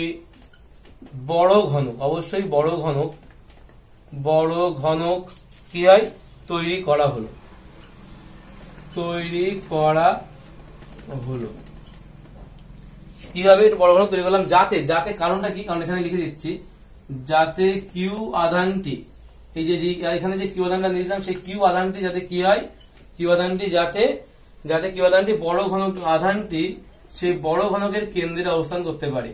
Speaker 1: বড় ঘনক, অবশ্যই বড় ঘনক কি হয়, তৈরি করা হলো। কিভাবে বড় ঘনক তৈরি করলাম, যাতে কারণটা কি, কারণ এখানে লিখে দিচ্ছি, যাতে কিউ আধানটি, এই যে এখানে যে কিউ আধানটা নিয়ে দিলাম, সেই কিউ আধানটি যাতে কি হয়, যাতে কিউ আধানটি বড় ঘনক আধানটি সেই বড় ঘনকের কেন্দ্রে অবস্থান করতে পারে।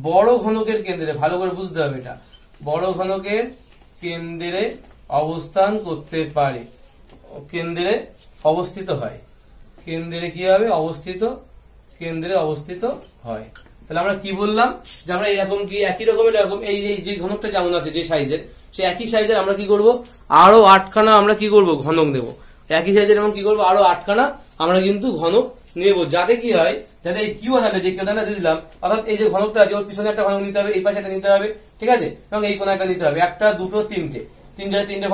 Speaker 1: বড় ঘনকের কেন্দ্রে, ভালো করে বুঝতে হবে এটা, বড় ঘনকের কেন্দ্রে অবস্থান করতে পারে, কেন্দ্রে অবস্থিত হয়, কেন্দ্রে কি হবে, কেন্দ্রে অবস্থিত হয়। তাহলে আমরা কি বললাম, যে আমরা এরকম কি একই রকমের এরকম এই যে ঘনকটা যেমন আছে যে সাইজের, সেই একই সাইজের আমরা কি করব, আরো 8খানা আমরা কি করব, ঘনক নেব, একই সাইজের, এবং কি করবো, আরো 8খানা আমরা কিন্তু ঘনক নেব, যাতে কি হয়, যাতে এই কিউ আধানটা, যে কিউ আধানটা দিয়ে দিলাম, অর্থাৎ এই যে ঘনকটা আছে, ওর পিছনে একটা ঘনক নিতে হবে, এই পাশে একটা নিতে হবে, ঠিক আছে, এবং এই কোণে একটা নিতে হবে, একটা দুটো তিনটে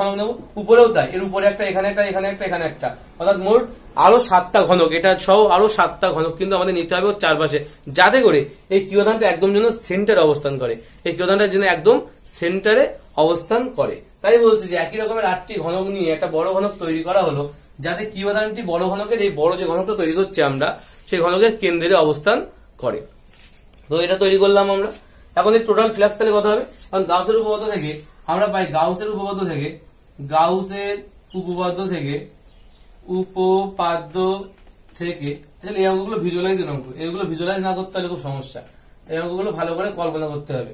Speaker 1: ঘনক নেবো, উপরেও তাই, এর উপরে একটা, এখানে একটা, এখানে একটা, এখানে একটা, অর্থাৎ মোট আরো 7টা ঘনক, এটা সহ আরো 7টা ঘনক কিন্তু আমাদের নিতে হবে ওর চারপাশে, যাতে করে এই কিউ আধানটা একদম যেন সেন্টারে অবস্থান করে, এই কিউ আধানটা যেন একদম সেন্টারে অবস্থান করে। তাই বলছে যে একই রকমের 8টি ঘনক নিয়ে একটা বড় ঘনক তৈরি করা হলো, যাতে কিউ আধানটি বড় ঘনকের, এই বড় যে ঘনকটা তৈরি করছি আমরা, সেই ঘনকের কেন্দ্রে অবস্থান করে। তো এটা তৈরি করলাম আমরা। এখন এই টোটাল ফ্লাক্স তাহলে কত হবে, কারণ গাউসের উপপাদ্য থেকে আমরা পাই গাউসের উপপাদ্য থেকে, গাউসের উপপাদ্য থেকে আসলে এই অঙ্কগুলো ভিজুয়ালাইজ অঙ্ক, এগুলো ভিজুয়ালাইজ না করতে হলে খুব সমস্যা, এই অঙ্কগুলো ভালো করে কল্পনা করতে হবে।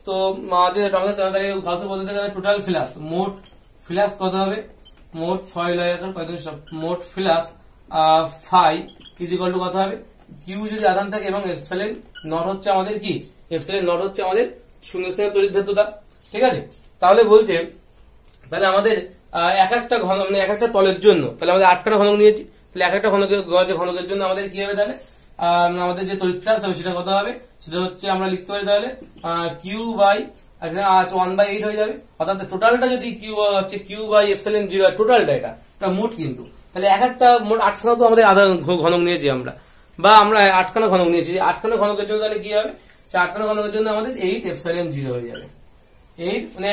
Speaker 1: তো গাউসের পদ্ধতি থেকে টোটাল ফ্লাক্স, মোট ফ্লাক্স কত হবে, মোট ফয়েল মোট ফ্লাক্স ফাই ইজিক্যাল টু কত হবে, কিউ যদি আধান থাকে এবং এপসাইলন নট হচ্ছে আমাদের কি, এপসাইলন নট হচ্ছে আমাদের শূন্যস্থানের তড়িৎভেদ্যতা। ঠিক আছে, তাহলে বলছে তাহলে আমাদের এক একটা ঘন মানে এক একটা তলের জন্য তাহলে আমাদের 8খানা ঘনক নিয়েছি, তাহলে এক একটা ঘনকের জন্য আমাদের কি হবে, তাহলে আমাদের যে তড়িৎ ফ্লাক্স হবে সেটা কত হবে, সেটা হচ্ছে আমরা লিখতে পারি তাহলে কিউ বাই 1/8 হয়ে যাবে। অর্থাৎ টোটালটা যদি কিউ বাই এপসাইলন 0 টোটালটা এটা মোট, কিন্তু তাহলে এক একটা মোট 8খানা তো আমাদের আধা ঘনক নিয়েছি আমরা, বা আমরা 8খানা ঘনক নিয়েছি, 8খানা ঘনকের জন্য তাহলে কি হবে, 8খানা ঘনকের জন্য আমাদের 8 এপসাইলন 0 হয়ে যাবে। 8 মানে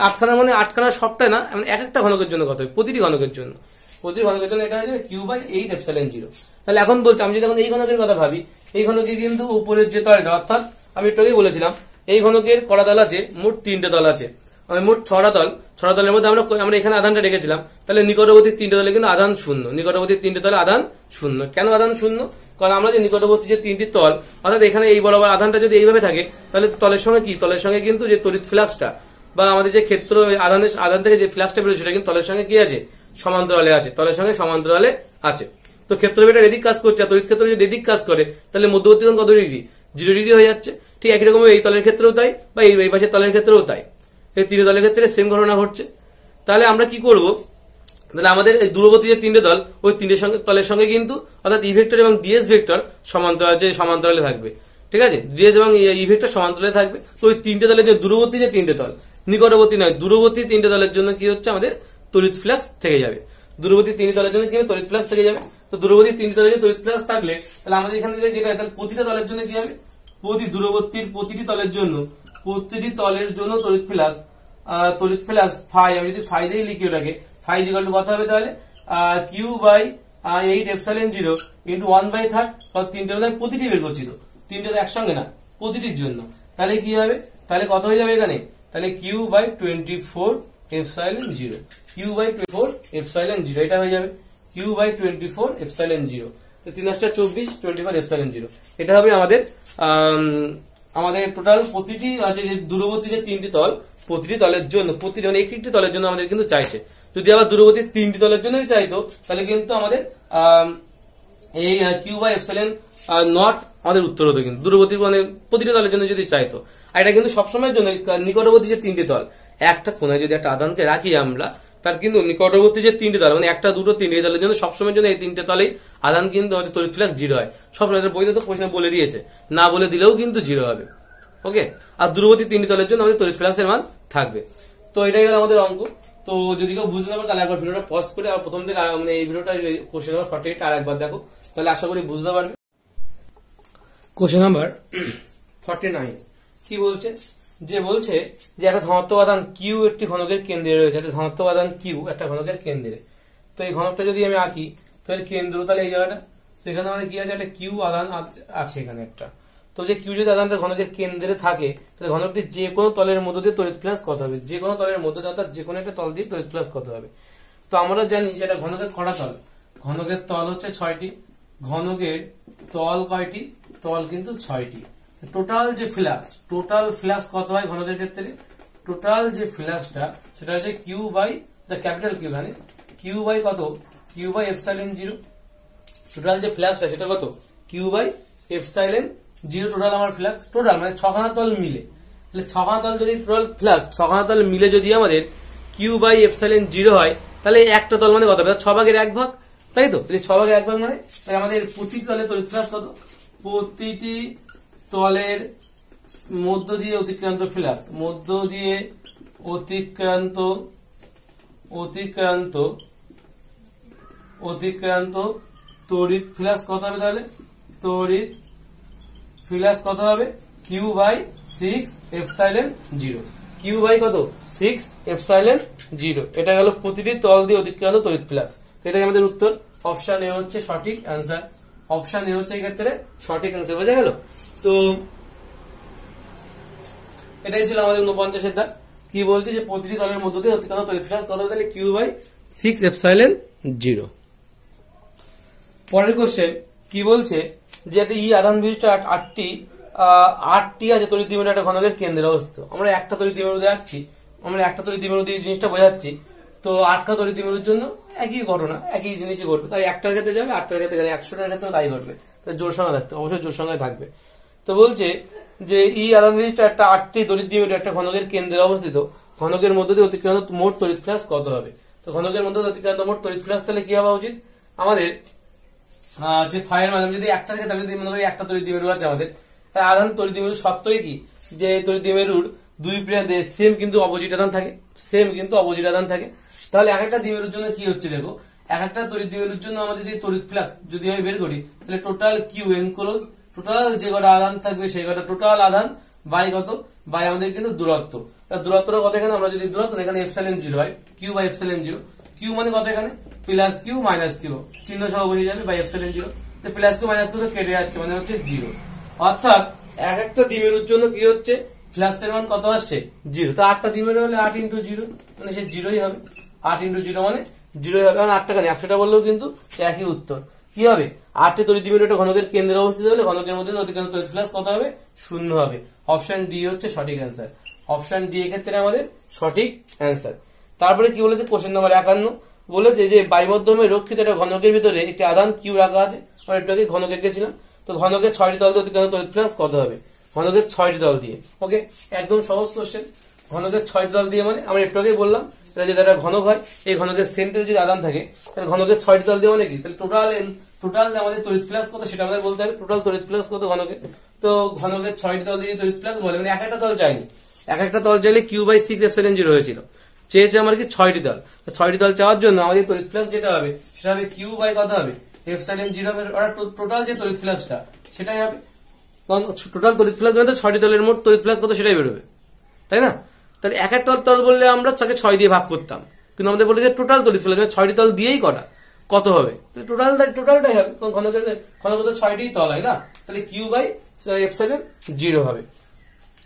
Speaker 1: 8খানা মানে 8খানা সবটা না, মানে এক একটা ঘনকের জন্য কত হবে, প্রতিটি ঘনকের জন্য এটা হয়ে যাবে কিউ বাই 8 এপসাইলন 0। তাহলে এখন বলছি আমি যদি এখন এই ঘনকের কথা ভাবি, এই ঘনকে কিন্তু উপরের যে তলটা, অর্থাৎ আমি একটু আগেই বলেছিলাম এই ঘনকের কটা তল আছে, মোট 3টে তল আছে, মোট 6টা তল। 6টা তলের মধ্যে আমরা এখানে আধানটা রেখেছিলাম, তাহলে নিকটবর্তী 3টে তলে কিন্তু আধান শূন্য, নিকটবর্তী 3টে তলে আধান শূন্য। কেন আধান শূন্য, কারণ আমরা যে নিকটবর্তী যে 3টি তল, অর্থাৎ এখানে এই বরাবর আধানটা যদি এইভাবে থাকে তাহলে তলের সঙ্গে কি, তলের সঙ্গে কিন্তু যে তড়িৎ ফ্লাক্সটা বা আমাদের যে ক্ষেত্র আধান থেকে যে ফ্লাক্সটা বেরোচ্ছে সেটা কিন্তু তলের সঙ্গে কি আছে, সমান্তরালে আছে, তলের সঙ্গে সমান্তরালে আছে। তো ক্ষেত্রবিটার এদিক কাজ করছে, তড়িৎ ক্ষেত্র যদি এদিক কাজ করে তাহলে মধ্যবর্তী কোণ কত ডিগ্রি, 0 ডিগ্রি হয়ে যাচ্ছে। ঠিক একই রকম এই তলের ক্ষেত্রেও তাই, বা এই পাশের তলের ক্ষেত্রেও তাই, এই 3 তলের ক্ষেত্রে সেম ঘটনা ঘটছে। তাহলে আমরা কি করব, তাহলে আমাদের এই দূরবর্তী যে 3টে তল, ওই 3টে তলের সঙ্গে কিন্তু অর্থাৎ ই ভেক্টর এবং ডিএস ভেক্টর সমান্তরালে থাকবে। ঠিক আছে, ডিএস এবং ই ভেক্টর সমান্তরালে থাকবে। তো ওই 3টে তলের যে দূরবর্তী যে 3টে তল, নিকটবর্তী নয়, দূরবর্তী 3টে তলের জন্য কি হচ্ছে, আমাদের তড়িৎ ফ্লাক্স থেকে যাবে। দূরবর্তী 3টে তলের জন্য কি হবে, তড়িৎ ফ্লাক্স থেকে যাবে। তো দূরবর্তী 3টে তলের তড়িৎ ফ্লাক্স থাকলে তাহলে আমাদের এখানে যেটা, তাহলে প্রতিটা তলের জন্য কি হবে, দূরবর্তীর প্রতিটি তলের জন্য তড়িৎ ফ্লাক্স ফাই, আমি যদি ফাই দিয়ে লিখি ওটাকে, ফাই ইকুয়াল টু কত হবে, তাহলে কিউ বাই 8 এপসাইলন 0 ইন্টু 1/3, কারণ 3টে মধ্যে প্রতিটি বের করছি, তো 3টে তো একসঙ্গে না, প্রতিটির জন্য। তাহলে কি হবে, তাহলে কত হয়ে যাবে এখানে, তাহলে q by 24 epsilon 0, q by 24 epsilon 0 এটা হয়ে যাবে, কিউ বাই 24 এপসাইলন 0। তো 3 × 24 24 এপসাইলন 0, এটা হবে আমাদের টোটাল প্রতিটি দূরবর্তী যে 3টি তল, প্রতিটি তলের জন্য মানে একটি তলের জন্য আমাদের কিন্তু চাইছে। যদি আবার দূরবর্তী 3টি তলের জন্যই চাইতো তাহলে কিন্তু আমাদের এই কিউ বাই এপসাইলন নট আমাদের উত্তর হতো, কিন্তু দূরবর্তী মানে প্রতিটি তলের জন্য যদি চাইতো। আর এটা কিন্তু সবসময়ের জন্য নিকটবর্তী যে 3টি তল, একটা কোণায় যদি একটা আধানকে রাখি আমরা, তার কিন্তু নিকটবর্তী যে 3টি তল মানে একটা দুটো 3টি তলের জন্য সবসময়ের জন্য এই 3টে তলেই আধান কিন্তু আমাদের তড়িৎ ফ্লাক্স 0 হয় সবসময়। বইতে তো প্রশ্ন বলে দিয়েছে, না বলে দিলেও কিন্তু 0 হবে। ওকে, আর দূরবর্তী 3টি তলের জন্য আমাদের তড়িৎ ফ্লাক্সের মান থাকবে। তো এটাই গেল আমাদের অঙ্ক। তো যদি কেউ বুঝতে না পারে তাহলে একবার ভিডিওটা পজ করে আর প্রথম থেকে মানে এই ভিডিওটা কোশ্চেন নাম্বার 48 আর একবার দেখো, তাহলে আশা করি বুঝতে পারবে। কোশ্চেন নাম্বার 49 কি বলছে, যে বলছে যে একটা ধনাত্মক আধান কিউ একটি ঘনকের কেন্দ্রে রয়েছে, একটা ধনাত্মক আধান কিউ একটা ঘনকের কেন্দ্রে। তো এই ঘনকটা যদি আমি আঁকি তাহলে কেন্দ্র, তাহলে এই জায়গাটা, তো এখানে আমাদের কি আছে, একটা কিউ আধান আছে এখানে একটা। তো যে কিউ যদি আধানটা ঘনকের কেন্দ্রে থাকে তাহলে ঘনকটি যে কোনো তলের মধ্য দিয়ে তড়িৎ ফ্লাক্স কত হবে, যে কোনো তলের মধ্য দিয়ে, অর্থাৎ যে কোনো একটা তল দিয়ে তড়িৎ ফ্লাক্স কত হবে। তো আমরা জানি যে এটা ঘনকের কটা তল, ঘনকের তল হচ্ছে 6টি, ঘনকের তল কয়টি, তল কিন্তু 6টি। টোটাল যে ফ্লাক্স কত হয় ঘনকের ক্ষেত্রে, টোটাল যে ফ্লাক্সটা সেটা হচ্ছে Q by the capital Q, মানে কিউ বাই কত, কিউ বাই এপসাইলন 0। টোটাল যে ফ্লাক্সটা সেটা কত, কিউ বাই এপসাইলন 0 টোটাল আমার ফ্লাক্স, টোটাল মানে 6খানা তল মিলে। তাহলে 6খানা তল যদি টোটাল ফ্লাক্স 6খানা তল মিলে যদি আমাদের কিউ বাই এপসাইলন 0 হয়, তাহলে একটা তল মানে কত হবে, 6/1 তাই তো। 6/1 মানে আমাদের প্রতিটি তলে তড়িৎ ফ্লাক্স কত, প্রতিটি তলের মধ্য দিয়ে অতিক্রান্ত ফ্লাক্স, মধ্য দিয়ে অতিক্রান্ত তড়িৎ ফ্লাক্স কত হবে, তাহলে তড়িৎ ফ্লাক্স কত হবে, q by 6 epsilon 0, q by কত 6 এপসাইলন 0। এটা গেল প্রতিটি তল দিয়ে অতিক্রান্ত তড়িৎ ফ্লাক্স। এটাই আমাদের উত্তর, অপশন এ হচ্ছে সঠিক অ্যান্সার, অপশন এ হচ্ছে এই ক্ষেত্রে সঠিক অ্যান্সার। বোঝা গেল? তো এটাই ছিল আমাদের 49 এর দাগ। কি বলছে যে প্রতিটি তলের মধ্য দিয়ে অতিক্রান্ত তড়িৎ ফ্লাক্স কত হবে, তাহলে Q/6ε0। পরের কোশ্চেন কি বলছে যে একটা আধান বিশিষ্ট আটটি আছে তড়িৎ দ্বিমেরু একটা ঘনকের কেন্দ্রে অবস্থিত। আমরা একটা তড়িৎ দ্বিমেরু দিয়ে আঁকছি, আমরা একটা তড়িৎ দ্বিমেরু দিয়ে জিনিসটা বোঝাচ্ছি। তো 8টা তড়িৎ দ্বিমেরুর জন্য একই ঘটনা, একই জিনিসই ঘটবে। তাই 1টার ক্ষেত্রে যাবে, 8টার ক্ষেত্রে গেলে 100টার ক্ষেত্রে তাই ঘটবে। তাই জোর সংখ্যা থাকতে অবশ্যই জোর সংখ্যায় থাকবে। তো বলছে যে আধান বিশিষ্ট একটা 8টি তড়িৎ দ্বিমেরু একটা ঘনকের কেন্দ্রে অবস্থিত, ঘনকের মধ্য দিয়ে অতিক্রান্ত মোট তড়িৎ ফ্লাক্স কত হবে। তো ঘনকের মধ্যে অতিক্রান্ত মোট তড়িৎ ফ্লাক্স তাহলে কি হওয়া উচিত আমাদের, যে ফাইয়ের মাধ্যমে যদি একটার ক্ষেত্রে যদি মনে করি একটা তড়িৎ দ্বিমেরু আছে আমাদের, আধান তড়িৎ দ্বিমেরু সত্যই কি যে তড়িৎ দ্বিমেরুর দুই প্রান্তে সেম কিন্তু অপোজিট আধান থাকে, সেম কিন্তু অপোজিট আধান থাকে। তাহলে এক একটা দ্বিমেরুর জন্য কি হচ্ছে দেখো, এক একটা তড়িৎ দ্বিমেরুর জন্য আমাদের যে তড়িৎ ফ্লাক্স যদি আমি বের করি, তাহলে টোটাল কিউ এনক্লোজ, টোটাল যে কটা আধান থাকবে সেই কটা টোটাল আধান বাই কত, বাই আমাদের কিন্তু দূরত্ব। তার দূরত্বটা কত এখানে, আমরা যদি দূরত্ব এখানে ε0 হয়, কিউ বাই ε0, কিউ মানে কত এখানে প্লাস কিউ মাইনাস কিউ, চিহ্ন সহ বসে যাবে by ε0। Plus Q minus Q তো কেটে যাচ্ছে, মানে হচ্ছে 0। অর্থাৎ এক একটা দ্বিমেরুর জন্য কি হচ্ছে ফ্লাক্সের মান কত আসছে 0। তো 8টা দ্বিমেরু হলে 8 × 0 মানে সে 0ই হবে, 8 × 0 মানে 0ই হবে। কারণ 8টা কেন 100টা বললেও কিন্তু একই উত্তর। কি হবে, 8টি তড়িৎ দ্বিমেরু একটা ঘনকের কেন্দ্রে অবস্থিত হলে ঘনকের মধ্যে অতিক্রান্ত তড়িৎ ফ্লাক্স কত হবে, 0 হবে। অপশন ডি হচ্ছে সঠিক অ্যান্সার। অপশন ডি এক্ষেত্রে আমাদের সঠিক অ্যান্সার। তারপরে কি বলেছে কোশ্চেন নাম্বার 51, বলেছে যে বায়ুমধ্যমে রক্ষিত একটা ঘনকের ভিতরে একটি আধান কিউ রাখা আছে। আমরা একটু আগে ঘনকে গেছিলাম, তো ঘনকের 6টি তল দিয়ে অতিক্রান্ত তড়িৎ ফ্লাক্স কত হবে, ঘনকের 6টি তল দিয়ে। ওকে, একদম সহজ কোশ্চেন। ঘনকের 6টি তল দিয়ে মানে আমরা একটু আগে বললাম যদি একটা ঘনক হয়, এই ঘনকের সেন্টারে যদি আধান থাকে তাহলে ঘনকের 6টি তল দিয়ে মানে কি, তাহলে টোটাল আমাদের তড়িৎ ফ্লাক্স কত সেটা আমাদের বলতে হবে। টোটাল তড়িৎ ফ্লাক্স কত ঘনকের, তো ঘনকের 6টি তল দিয়ে তড়িৎ ফ্লাক্স বলে, মানে এক একটা তল চাইনি, এক একটা তল চাইলে Q/6ε0 হয়েছিল, চেয়েছে আমার কি 6টি তল। 6টি তল চাওয়ার জন্য আমাদের তড়িৎ ফ্লাক্স যেটা হবে সেটা হবে কিউ বাই কত হবে ε0 হবে, অর্থাৎ টোটাল যে তড়িৎ ফ্লাক্সটা সেটাই হবে। টোটাল তড়িৎ ফ্লাক্স মানে 6টি তলের মোট তড়িৎ ফ্লাক্স কত সেটাই বেরোবে, তাই না। তাহলে এক একটা তল বললে আমরা 6 দিয়ে ভাগ করতাম, কিন্তু আমাদের বলে যে টোটাল তড়িৎ ফ্লাক্স 6টি তল দিয়েই কত হবে, টোটালটাই হবে। ঘনকের তো 6টি তল হয় না, তাহলে Q/ε0 হবে।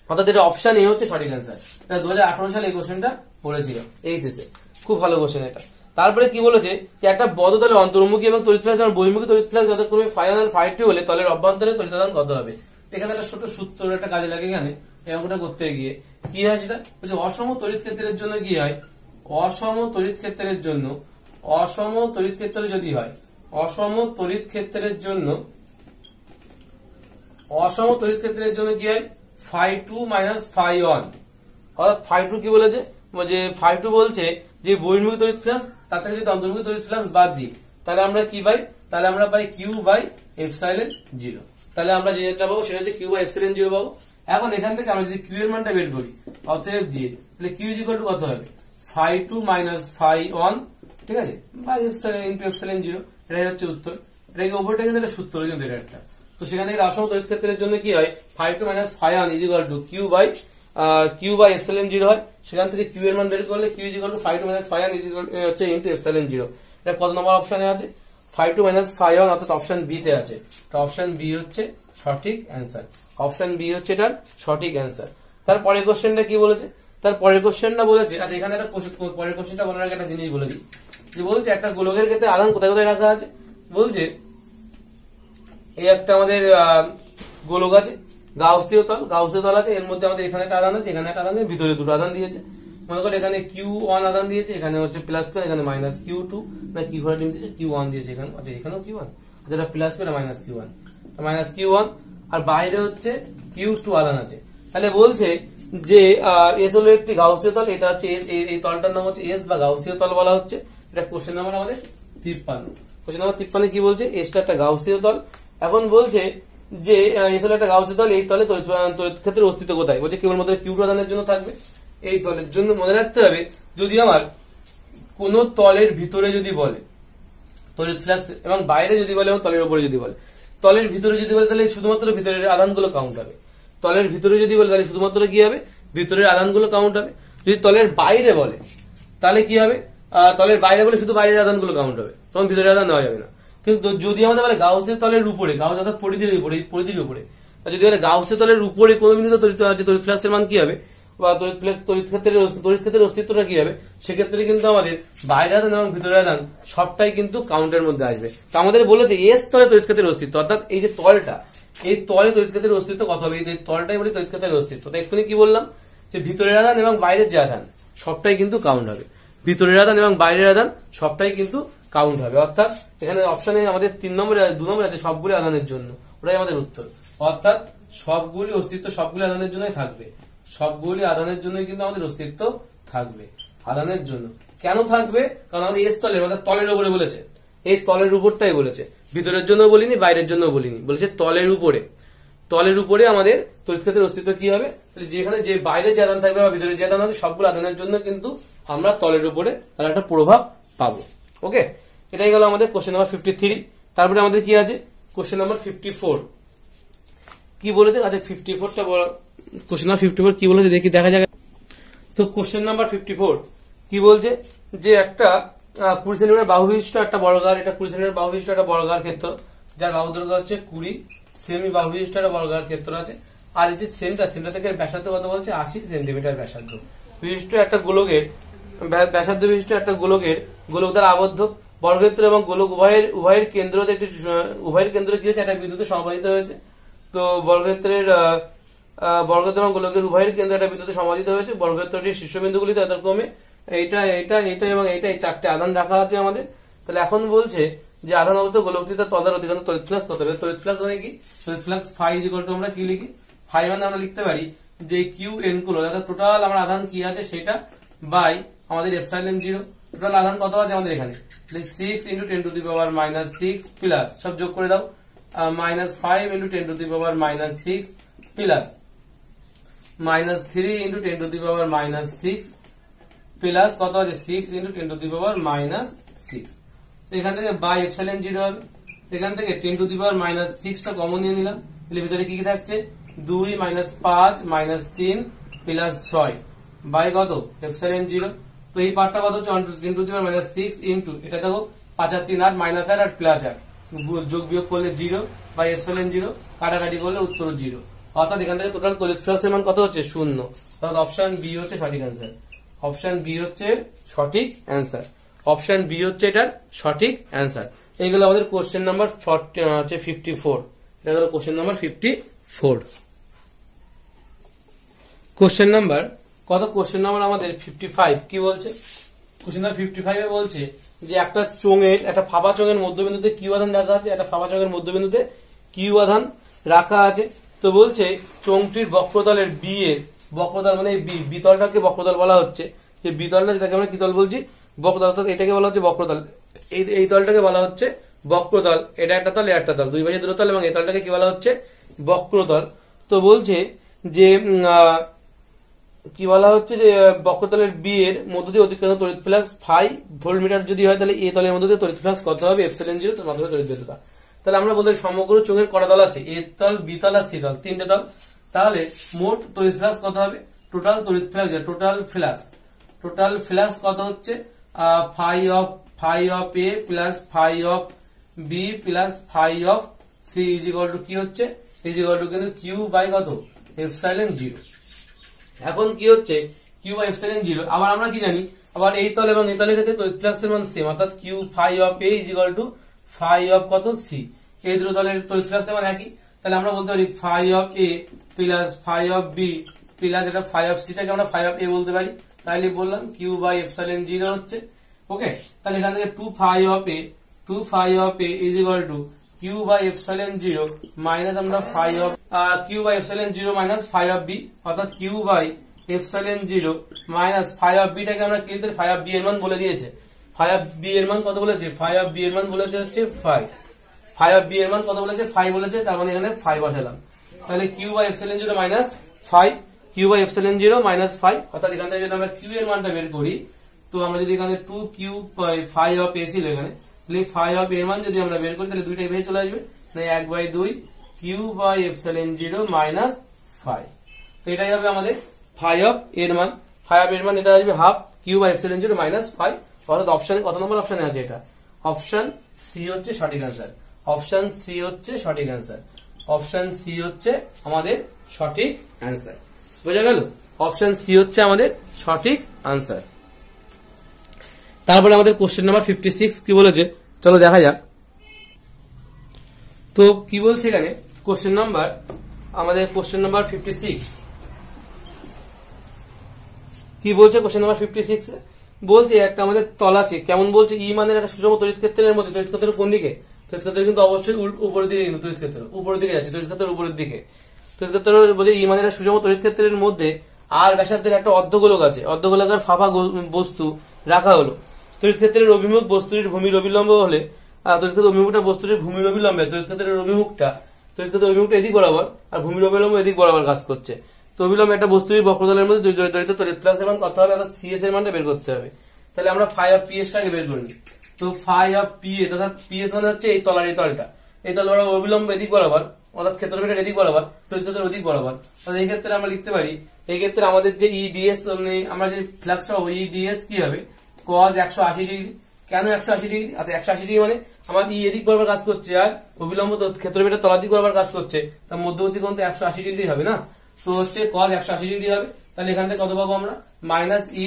Speaker 1: অর্থাৎ এটা অপশন এ হচ্ছে সঠিক অ্যান্সার। 2018 সালে এই কোশ্চেনটা পড়েছিল এইচএসএ, খুব ভালো কোশ্চেন এটা। তারপরে কি বলেছে যে একটা বদ্ধ তলের অন্তর্মুখী এবং তড়িৎ ফ্লাক্স এবং বহির্মুখী তড়িৎ ফ্লাক্স যথাক্রমে φ1 আর φ2 হলে তলের অভ্যন্তরে তড়িৎ আধান কত হবে। এখানে একটা ছোট সূত্র একটা কাজে লাগে, এখানে এই অঙ্কটা করতে গিয়ে কি হয় সেটা বলছে অসম তড়িৎ ক্ষেত্রের জন্য কি হয়, অসম তড়িৎ ক্ষেত্রের জন্য, অসম তড়িৎ ক্ষেত্র যদি হয়, অসম তড়িৎ ক্ষেত্রের জন্য, অসম তড়িৎ ক্ষেত্রের জন্য কি হয় φ2 - φ1। অর্থাৎ φ2 কি বলেছে, যে φ2 বলছে যে বহির্মুখী তড়িৎ ফ্লাক্স তার থেকে যদি অন্তর্মুখী তড়িৎ ফ্লাক্স বাদ দিই তাহলে আমরা কি পাই, তাহলে আমরা পাই Q/ε0। তাহলে আমরা যেটা পাবো সেটা হচ্ছে Q/ε0 পাবো। এখন এখান থেকে আমরা যদি Q এর মানটা বের করি অতএব দিয়ে, তাহলে Q = কত হবে φ2 - φ1, ঠিক আছে, বাই ε0, এটাই হচ্ছে উত্তর। এটাকে উপরটা কিন্তু একটা সূত্র কিন্তু এটা একটা। তো সেখান থেকে অসম তড়িৎ ক্ষেত্রের জন্য কি হয় φ2 - φ1 Q/ε0 হয়। সেখান থেকে Q এর মান বের করলে Q φ2 - φ1 হচ্ছে ε0। এটা কত নম্বর অপশনে আছে, φ2 - φ1, অর্থাৎ অপশন বি তে আছে। তো অপশন বি হচ্ছে সঠিক অ্যান্সার, অপশন বি হচ্ছে এটার সঠিক অ্যান্সার। তারপরের কোশ্চেনটা কি বলেছে, তারপরের কোশ্চেনটা বলেছে, আচ্ছা এখানে একটা পরের কোশ্চেনটা বলার আগে একটা জিনিস বলে দিই, যে বলছে একটা গোলকের ক্ষেত্রে আধান কোথায় কোথায় রাখা আছে। বলছে এই একটা আমাদের গোলক আছে, গাউসীয় তল আছে, এর মধ্যে আমাদের এখানে একটা আধান আছে, এখানে একটা আধান আছে, ভিতরে দুটো আধান দিয়েছে। মনে করো এখানে Q1 আধান দিয়েছে, এখানে হচ্ছে প্লাস Q, এখানে মাইনাস Q2 না কি ঘোরা টিম দিয়েছে Q1 দিয়েছে এখানে, আচ্ছা এখানেও Q1, যেটা প্লাস Q মাইনাস Q1, আর বাইরে হচ্ছে Q2 আধান আছে। তাহলে বলছে যে এস হলো একটি গাউসীয় তল, এটা হচ্ছে এই তলটার নাম হচ্ছে এস বা গাউসীয় তল বলা হচ্ছে। এটা কোশ্চেন নাম্বার আমাদের 53। কোশ্চেন নাম্বার 53 কি বলছে, এসটা একটা গাউসীয় তল। এখন বলছে যে এস হলো একটা গাউসীয় তল, এই তলে তড়িৎ ক্ষেত্রের অস্তিত্ব কোথায়, বলছে কেবলমাত্র Q2 আধানের জন্য থাকবে। এই তলের জন্য মনে রাখতে হবে, যদি আমার কোন তলের ভিতরে যদি বলে তড়িৎ ফ্লাক্স এবং বাইরে যদি বলে এবং তলের উপরে যদি বলে, তলের ভিতরে যদি বলে তাহলে শুধুমাত্র ভিতরের আধানগুলো কাউন্ট হবে, তলের ভিতরে যদি বলে তাহলে শুধুমাত্র কি হবে ভিতরের আধানগুলো কাউন্ট হবে। যদি তলের বাইরে বলে তাহলে কি হবে, তলের বাইরে বলে শুধু বাইরের আধানগুলো কাউন্ট হবে, তখন ভিতরের আধান নেওয়া যাবে না। কিন্তু যদি আমাদের বলে গাউসের তলের উপরে, গাউস অর্থাৎ পরিধির উপরে, যদি বলে গাউসের তলের উপরে কোনো বিন্দুতে তড়িৎ ফ্লাক্সের মান কি হবে, বা তড়িৎ ক্ষেত্রের অস্তিত্বটা কি হবে, সেক্ষেত্রে কিন্তু আমাদের বাইরের আধান এবং ভিতরের আধান সবটাই কিন্তু কাউন্টের মধ্যে আসবে। তো আমাদের বলেছে এস তলে তড়িৎ ক্ষেত্রের অস্তিত্ব, অর্থাৎ এই যে তলটা, এই তলে তড়িৎ ক্ষেত্রের অস্তিত্ব কত হবে, এই তলটাই বলি তড়িৎ ক্ষেত্রের অস্তিত্ব। তো এক্ষুনি কি বললাম যে ভিতরের আধান এবং বাইরের যে আধান সবটাই কিন্তু কাউন্ট হবে, ভিতরের আধান এবং বাইরের আধান সবটাই কিন্তু কাউন্ট হবে। অর্থাৎ এখানে অপশনে আমাদের 3 নম্বরে 2 নম্বরে আছে সবগুলি আধানের জন্য, ওটাই আমাদের উত্তর। অর্থাৎ সবগুলি অস্তিত্ব সবগুলি আধানের জন্যই থাকবে, সবগুলি আধানের জন্যই কিন্তু আমাদের অস্তিত্ব থাকবে, আধানের জন্য। কেন থাকবে, কারণ আমাদের এস তলের অর্থাৎ তলের উপরে বলেছে, এই তলের উপরটাই বলেছে, ভিতরের জন্য বলিনি, বাইরের জন্য বলিনি, বলেছে তলের উপরে। তলের উপরে আমাদের তড়িৎ ক্ষেত্রের অস্তিত্ব কি হবে, যেখানে যে বাইরে যে আধান থাকবে বা ভিতরে যে আধান হবে সবগুলো আধানের জন্য কিন্তু আমরা তলের উপরে তার একটা প্রভাব পাবো। ওকে, এটাই গেল আমাদের কোশ্চেন নাম্বার 53। তারপরে আমাদের কি আছে কোশ্চেন নাম্বার 54। কি বলেছে, আচ্ছা 54টা কোশ্চেন নাম্বার 54 কি বলেছে দেখি, দেখা যাক। তো কোশ্চেন নাম্বার 54 কি বলছে, যে একটা 20 সেন্টিমিটার বাহু বিশিষ্ট একটা বর্গাকার, এটা 20 সেন্টিমিটার বাহু বিশিষ্ট একটা বর্গাকার ক্ষেত্র, যার বাহু দৈর্ঘ্য হচ্ছে 20 সেমি বাহু বিশিষ্ট একটা বর্গাকার ক্ষেত্র আছে। আর এই যে সেন্টার থেকে ব্যাসার্ধ কত বলছে, 80 সেন্টিমিটার ব্যাসার্ধ বিশিষ্ট একটা গোলকের, ব্যাসার্ধ বিশিষ্ট একটা গোলক দ্বারা আবদ্ধ বর্গক্ষেত্র এবং গোলক উভয়ের কেন্দ্র কি হয়েছে, একটা বিন্দুতে সমাপতিত হয়েছে। তো বর্গক্ষেত্র এবং গোলকের উভয়ের কেন্দ্র একটা বিন্দুতে সমাপতিত হয়েছে। বর্গক্ষেত্রটির শীর্ষবিন্দুগুলিতে যথাক্রমে এইটা এবং এইটা, এই 4টে আধান রাখা আছে আমাদের। তাহলে এখন বলছে যে আধান অবস্থা গোলকটি তার তল দ্বারা অতিক্রান্ত তড়িৎ ফ্লাক্স কত হবে। তড়িৎ ফ্লাক্স মানে কি, তড়িৎ ফ্লাক্স ফাই ইকুয়াল টু আমরা কি লিখি, ফাই মানে আমরা লিখতে পারি যে কিউ এন কুলম্ব, অর্থাৎ টোটাল আমার আধান কি আছে সেটা বাই আমাদের এপসাইলন 0। টোটাল আধান কত আছে আমাদের এখানে, 6 × 10⁻⁻6 প্লাস সব যোগ করে দাও, -5 × 10⁻⁻6 প্লাস -3 × 10⁻⁻6 প্লাস কত আছে 6 × 10⁻⁻6। এখান থেকে বাই এপসাইলন 0 হবে, এখান থেকে 10⁻⁻6 টা কমন নিয়ে নিলাম, তাহলে ভিতরে কি কি থাকছে 2 - 5 - 3 প্লাস 6 বাই কত এপসাইলন 0। তো এই পার্টটা কত হচ্ছে 10⁻⁻6 ইনটু এটা দেখো 5 আর 3 8 -8 আর প্লাস 8 যোগ বিয়োগ করলে 0 বাই এপসাইলন 0, কাটাকাটি করলে উত্তর 0। অর্থাৎ এখান থেকে টোটাল তড়িৎ ফ্লাক্সের মান কত হচ্ছে 0। অর্থাৎ অপশন বি হচ্ছে সঠিক অ্যান্সার, অপশন বি হচ্ছে সঠিক অ্যান্সার, অপশন বি হচ্ছে এটার সঠিক অ্যান্সার। এইগুলো আমাদের কোশ্চেন নাম্বার 54, এটা হলো কোশ্চেন নাম্বার 54। কোশ্চেন নাম্বার কত, কোশ্চেন নাম্বার আমাদের 55 কি বলছে, কোশ্চেন নাম্বার 55 এ বলছে যে একটা চোঙের, একটা ফাঁপা চোঙের মধ্যবিন্দুতে কিউ আধান রাখা আছে, একটা ফাঁপা চোঙের মধ্যবিন্দুতে কিউ আধান রাখা আছে। তো বলছে চোঙটির বক্রতলের বি এর, বক্রতল মানে বি তলটাকে বক্রতল বলা হচ্ছে, যে বি তলটা যেটাকে আমরা কি তল বলছি, বক্রতল, অর্থাৎ এটাকে বলা হচ্ছে বক্রতল, এই তলটাকে বলা হচ্ছে বক্রতল, এটা একটা তল, এটা একটা তল, দুই পাশে দুটো তল, এবং এই তলটাকে কি বলা হচ্ছে বক্রতল। তো বলছে যে কি বলা হচ্ছে যে বক্রতলের বি এর মধ্য দিয়ে অতিক্রান্ত তড়িৎ ফ্লাক্স ফাই ভোল্টমিটার যদি হয়, তাহলে এ তলের মধ্যে দিয়ে তড়িৎ ফ্লাক্স কত হবে, এপসাইলন 0, তার মাধ্যমে তড়িৎ ভেদ্যতা। তাহলে আমরা বলতে সমগ্র চোঙের কটা তল আছে, এ তল, বি তল আর সি তল, 3টে তল। তাহলে মোট তড়িৎ ফ্লাক্স কত হবে, টোটাল তড়িৎ ফ্লাক্স, টোটাল ফ্লাক্স কত হচ্ছে phi of A plus phi of B plus phi of C is equal to কি হচ্ছে, ইজ ইকুয়াল টু কিন্তু কিউ বাই কত এপসাইলন 0। এখন কি হচ্ছে কিউ বাই এপসাইলন 0। আবার আমরা কি জানি, আবার এই তল এবং এই তলের ক্ষেত্রে তড়িৎ ফ্লাক্সের মান সেম, অর্থাৎ q phi of A is equal to phi of কত সি, এই দুটো তলের তড়িৎ ফ্লাক্সের মান একই। তাহলে আমরা বলতে পারি phi of A plus phi of B plus এটা ফাই অফ সিটাকে আমরা ফাই অফ এ বলতে পারি। তাহলে বললাম কিউ বাই এপসাইলন 0 হচ্ছে। ওকে, তাহলে এখান থেকে 2 phi of A is equal to Q by epsilon 0 minus আমরা phi of Q by epsilon 0 minus phi of B, অর্থাৎ Q by epsilon 0 minus phi of B টাকে আমরা কি লিখতে, ফাই অফ বি এর মান বলে দিয়েছে, ফাই অফ বি এর মান কত বলেছে, ফাই অফ বি এর মান বলেছে হচ্ছে ফাই অফ বি এর মান কত বলেছে, ফাই বলেছে, তার মানে এখানে ফাই বসালাম। তাহলে q by epsilon 0 minus phi, q by epsilon 0 minus phi, অর্থাৎ এখান থেকে যদি আমরা কিউ এর মানটা বের করি, তো আমরা যদি এখানে 2 কিউ ফাই অফ এ ছিল এখানে, তাহলে ফাই অফ এর মান যদি আমরা বের করি, তাহলে দুইটাই বের চলে আসবে, 1/2 q by epsilon 0 minus phi. তো এটাই হবে আমাদের ফাই অফ এর মান, ফাই অফ এর মান এটা আসবে half q by epsilon 0 minus phi. অর্থাৎ অপশন কত নম্বর অপশনে আছে, এটা অপশন সি হচ্ছে সঠিক অ্যান্সার, অপশন সি হচ্ছে সঠিক অ্যান্সার, অপশন সি হচ্ছে আমাদের সঠিক অ্যান্সার। বোঝা গেল? অপশন সি হচ্ছে আমাদের সঠিক আনসার। তারপরে আমাদের কোশ্চেন নাম্বার 56 কি বলেছে চলো দেখা যাক। তো কি বলছে এখানে কোশ্চেন নাম্বার 56 কি বলছে কোশ্চেন নাম্বার 56 বলছে একটা আমাদের তল আছে, কেমন বলছে ই মানের একটা সুষম তড়িৎ ক্ষেত্রের মধ্যে, তড়িৎ ক্ষেত্রের কোন দিকে, তড়িৎ ক্ষেত্র কিন্তু অবশ্যই উপরের দিকে, কিন্তু তড়িৎ ক্ষেত্র উপরের দিকে যাচ্ছে, তড়িৎ ক্ষেত্রের উপরের দিকে, তড়িৎ ক্ষেত্র বলছে ই মানের একটা সুষম তড়িৎ ক্ষেত্রের মধ্যে আর ব্যাসার্ধের একটা অর্ধগোলক আছে, অর্ধগোলাকার ফাঁপা বস্তু রাখা হলো। তড়িৎ ক্ষেত্রের অভিমুখ বস্তুটির ভূমির অবিলম্ব হলে তড়িৎ ক্ষেত্রের অভিমুখটা বস্তুটির ভূমির অবিলম্বে, তড়িৎ ক্ষেত্রের অভিমুখটা এদিক বরাবর আর ভূমির অবিলম্ব এদিক বরাবর কাজ করছে। তো অবিলম্বে একটা বস্তুর বক্রতলের মধ্যে জড়িত তড়িৎ ফ্লাক্স এর মান কত হবে, অর্থাৎ সিএস এর মানটা বের করতে হবে। তাহলে আমরা ফাই অফ পিএস টাকে বের করি। তো ফাই অফ পিএস অর্থাৎ পিএস মানে হচ্ছে এই তলার এই তলটা, এই তল বরাবর অবিলম্ব এদিক বরাবর, অর্থাৎ ক্ষেত্রফলের এদিক বরাবর, তড়িৎ ক্ষেত্রের ওদিক বরাবর। তাহলে এই ক্ষেত্রে আমরা লিখতে পারি, এই ক্ষেত্রে আমাদের যে ইডিএস আমরা যে ফ্লাক্স পাবো ইডিএস কি হবে cos 180 ডিগ্রি। কেন 180 ডিগ্রি? 180 ডিগ্রি মানে আমার ই এদিক বরাবর কাজ করছে আর অবিলম্ব ক্ষেত্রফলের তলার দিক বরাবর কাজ করছে, তার মধ্যবর্তী কোণ তো 180 ডিগ্রি হবে না, তো হচ্ছে cos 180 ডিগ্রি হবে। তাহলে এখান থেকে কত পাবো আমরা মাইনাস ই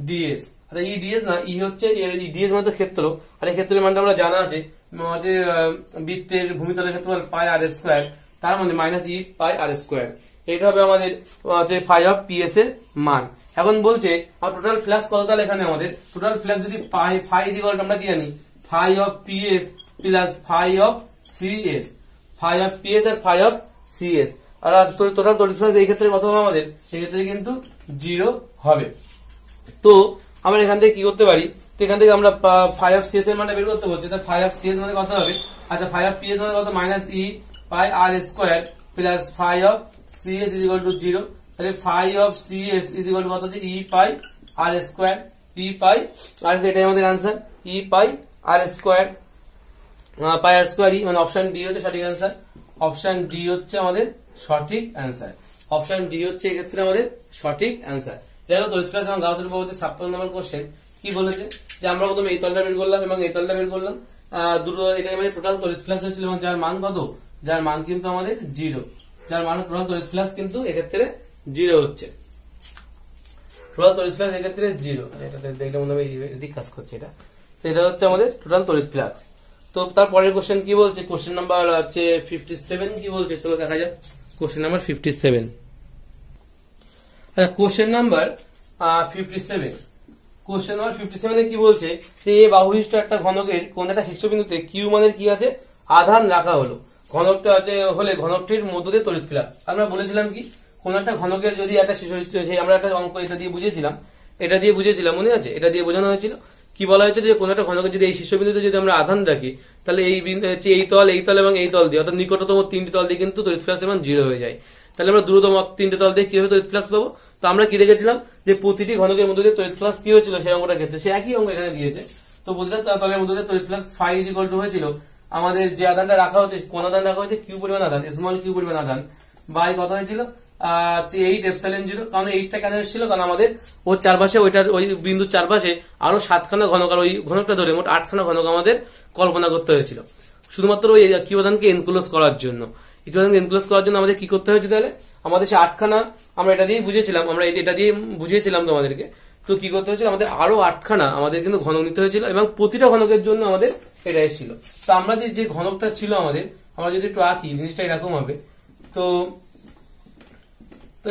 Speaker 1: ডিএস, আচ্ছা ই ডিএস না, ই হচ্ছে ডিএস মানে তো ক্ষেত্র, আর এই ক্ষেত্রের মানটা আমরা জানা আছে যে বৃত্তের ভূমিতলের ক্ষেত্রফল পাই আর স্কয়ার, তার মানে minus E pi r square. এটা হবে আমাদের যে ফাই অফ পিএস এর মান। এখন বলছে আর টোটাল ফ্লাক্স কত, তাহলে এখানে আমাদের টোটাল ফ্লাক্স যদি ফাই ইকুয়াল আমরা কি জানি phi of P S plus phi of C S, phi of P S আর ফাই অফ সিএস, আর টোটাল তড়িৎ ফ্লাক্স এই ক্ষেত্রে কত হবে আমাদের, সেই ক্ষেত্রে কিন্তু 0 হবে। তো আমরা এখান থেকে কি করতে পারি, তো এখান থেকে আমরা ফাই অফ সিএস এর মানে বের করতে বলছি, তাহলে ফাই অফ সিএস মানে কত হবে, আচ্ছা ফাই অফ পিএস মানে কত minus E pi r square plus phi of C S is equal to 0। তাহলে phi of C S is equal to কত হচ্ছে ই পাই আর স্কয়ার, ই পাই আর এটাই আমাদের आंसर, ই পাই আর স্কয়ার, পাই আর স্কয়ার ই, মানে option D হচ্ছে সঠিক आंसर। অপশন ডি হচ্ছে আমাদের সঠিক आंसर, অপশন ডি হচ্ছে এই ক্ষেত্রে আমাদের সঠিক आंसर। এটা হলো তড়িৎ ফ্লাক্স এবং গাউসের উপপাদ্যের 56 নম্বর কোশ্চেন। কি বলেছে যে আমরা প্রথমে এই তলটা বের করলাম এবং এই তলটা বের করলাম, দুটো এটা আমাদের টোটাল তড়িৎ ফ্লাক্স ছিল এবং যার মান কত, যার মান কিন্তু আমাদের 0, যার মান টোটাল তড়িৎ ফ্লাক্স কিন্তু এক্ষেত্রে 0 হচ্ছে, টোটাল তড়িৎ ফ্লাক্স এক্ষেত্রে 0। এটা দেখলে মনে হবে এদিক কাজ করছে, এটা তো এটা হচ্ছে আমাদের টোটাল তড়িৎ ফ্লাক্স। তো তারপরের কোশ্চেন কি বলছে, কোশ্চেন নাম্বার হচ্ছে 57 কি বলছে চলো দেখা যাক। কোশ্চেন নাম্বার 57, আচ্ছা কোশ্চেন নাম্বার 57, কোশ্চেন নাম্বার 57 এ কি বলছে যে এ বাহুবিশিষ্ট একটা ঘনকের কোন একটা শীর্ষবিন্দুতে কিউ মানের কি আছে আধান রাখা হলো, ঘনকটা আছে হলে ঘনকটির মধ্য দিয়ে তড়িৎ ফ্লাক্স। আমরা বলেছিলাম কি কোন একটা ঘনকের যদি একটা শীর্ষ, আমরা একটা অঙ্ক এটা দিয়ে বুঝিয়েছিলাম মনে আছে, এটা দিয়ে বোঝানো হয়েছিল কি বলা হয়েছে যে কোন একটা ঘনকের যদি এই শীর্ষবিন্দুতে যদি আমরা আধান রাখি তাহলে এই হচ্ছে এই তল এবং এই তল দিয়ে অর্থাৎ নিকটতম 3টি তল দিয়ে কিন্তু তড়িৎ ফ্লাক্সের মান 0 হয়ে যায়। তাহলে আমরা দূরতম 3টে তল দিয়ে কিভাবে তড়িৎ ফ্লাক্স পাবো, তো আমরা কি দেখেছিলাম যে প্রতিটি ঘনকের মধ্যে দিয়ে তড়িৎ ফ্লাক্স কি হয়েছিল সেই অঙ্কটার ক্ষেত্রে সে একই অঙ্ক এখানে দিয়েছে। তো প্রতিটা তলের মধ্যে দিয়ে তড়িৎ flux phi is equal to হয়েছিল আমাদের যে আধানটা রাখা হচ্ছে, কোন আধান রাখা হয়েছে কিউ পরিমাণ আধান, স্মল কিউ পরিমাণ আধান বাই কত হয়েছিল 8 এপসাইলন 0। কারণ 8টা কেন এসেছিল, কারণ আমাদের ওর চারপাশে ওই বিন্দুর চারপাশে আরো 7খানা ঘনক আর ওই ঘনকটা ধরে মোট 8খানা ঘনক আমাদের কল্পনা করতে হয়েছিল, শুধুমাত্র ওই কিউ আধানকে এনক্লোজ করার জন্য। এনক্লোজ করার জন্য আমাদের কি করতে হয়েছে, তাহলে আমাদের সে 8খানা আমরা এটা দিয়ে বুঝিয়েছিলাম তোমাদেরকে। তো কি করতে হয়েছিল, আমাদের আরো 8খানা আমাদের কিন্তু ঘনক নিতে হয়েছিল এবং প্রতিটা ঘনকের জন্য আমাদের এটা এসেছিল। তো আমরা যে ঘনকটা ছিল আমাদের, আমরা যদি একটু আঁকি জিনিসটা এরকম হবে। তো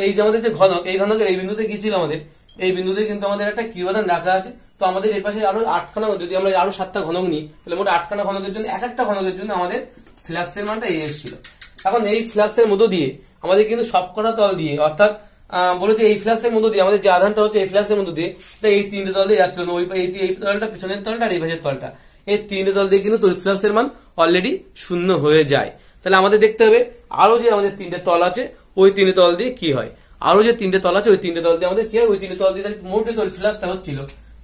Speaker 1: এই যে আমাদের যে ঘনক, এই ঘনকের এই বিন্দুতে কি ছিল আমাদের, এই বিন্দুতে কিন্তু আমাদের একটা কিউ আধান রাখা আছে। তো আমাদের এর পাশে আরো 8খানা, যদি আমরা আরো 7টা ঘনক নিই তাহলে মোট 8খানা ঘনকের জন্য এক একটা ঘনকের জন্য আমাদের ফ্লাক্সের মানটা এই এসেছিল। এখন এই ফ্লাক্সের মধ্য দিয়ে আমাদের কিন্তু সবকটা তল দিয়ে, অর্থাৎ বলেছে এই ফ্লাক্সের মধ্য দিয়ে আমাদের যে আধানটা হচ্ছে এই ফ্লাক্সের মধ্য দিয়ে এই 3টে তল দিয়ে যাচ্ছিল, এই তলটা পিছনের তলটা আর এই পাশের তলটা, এই 3টে তল দিয়ে কিন্তু তড়িৎ ফ্লাক্সের মান অলরেডি 0 হয়ে যায়। তাহলে আমাদের দেখতে হবে আরো যে আমাদের 3টে তল আছে ওই 3টে তল দিয়ে কি হয়, আরো যে 3টে তল আছে ওই 3টে তল দিয়ে আমাদের কি হয়, ওই 3টে তল দিয়ে মোট যে তড়িৎ ফ্লাক্সটা হচ্ছিল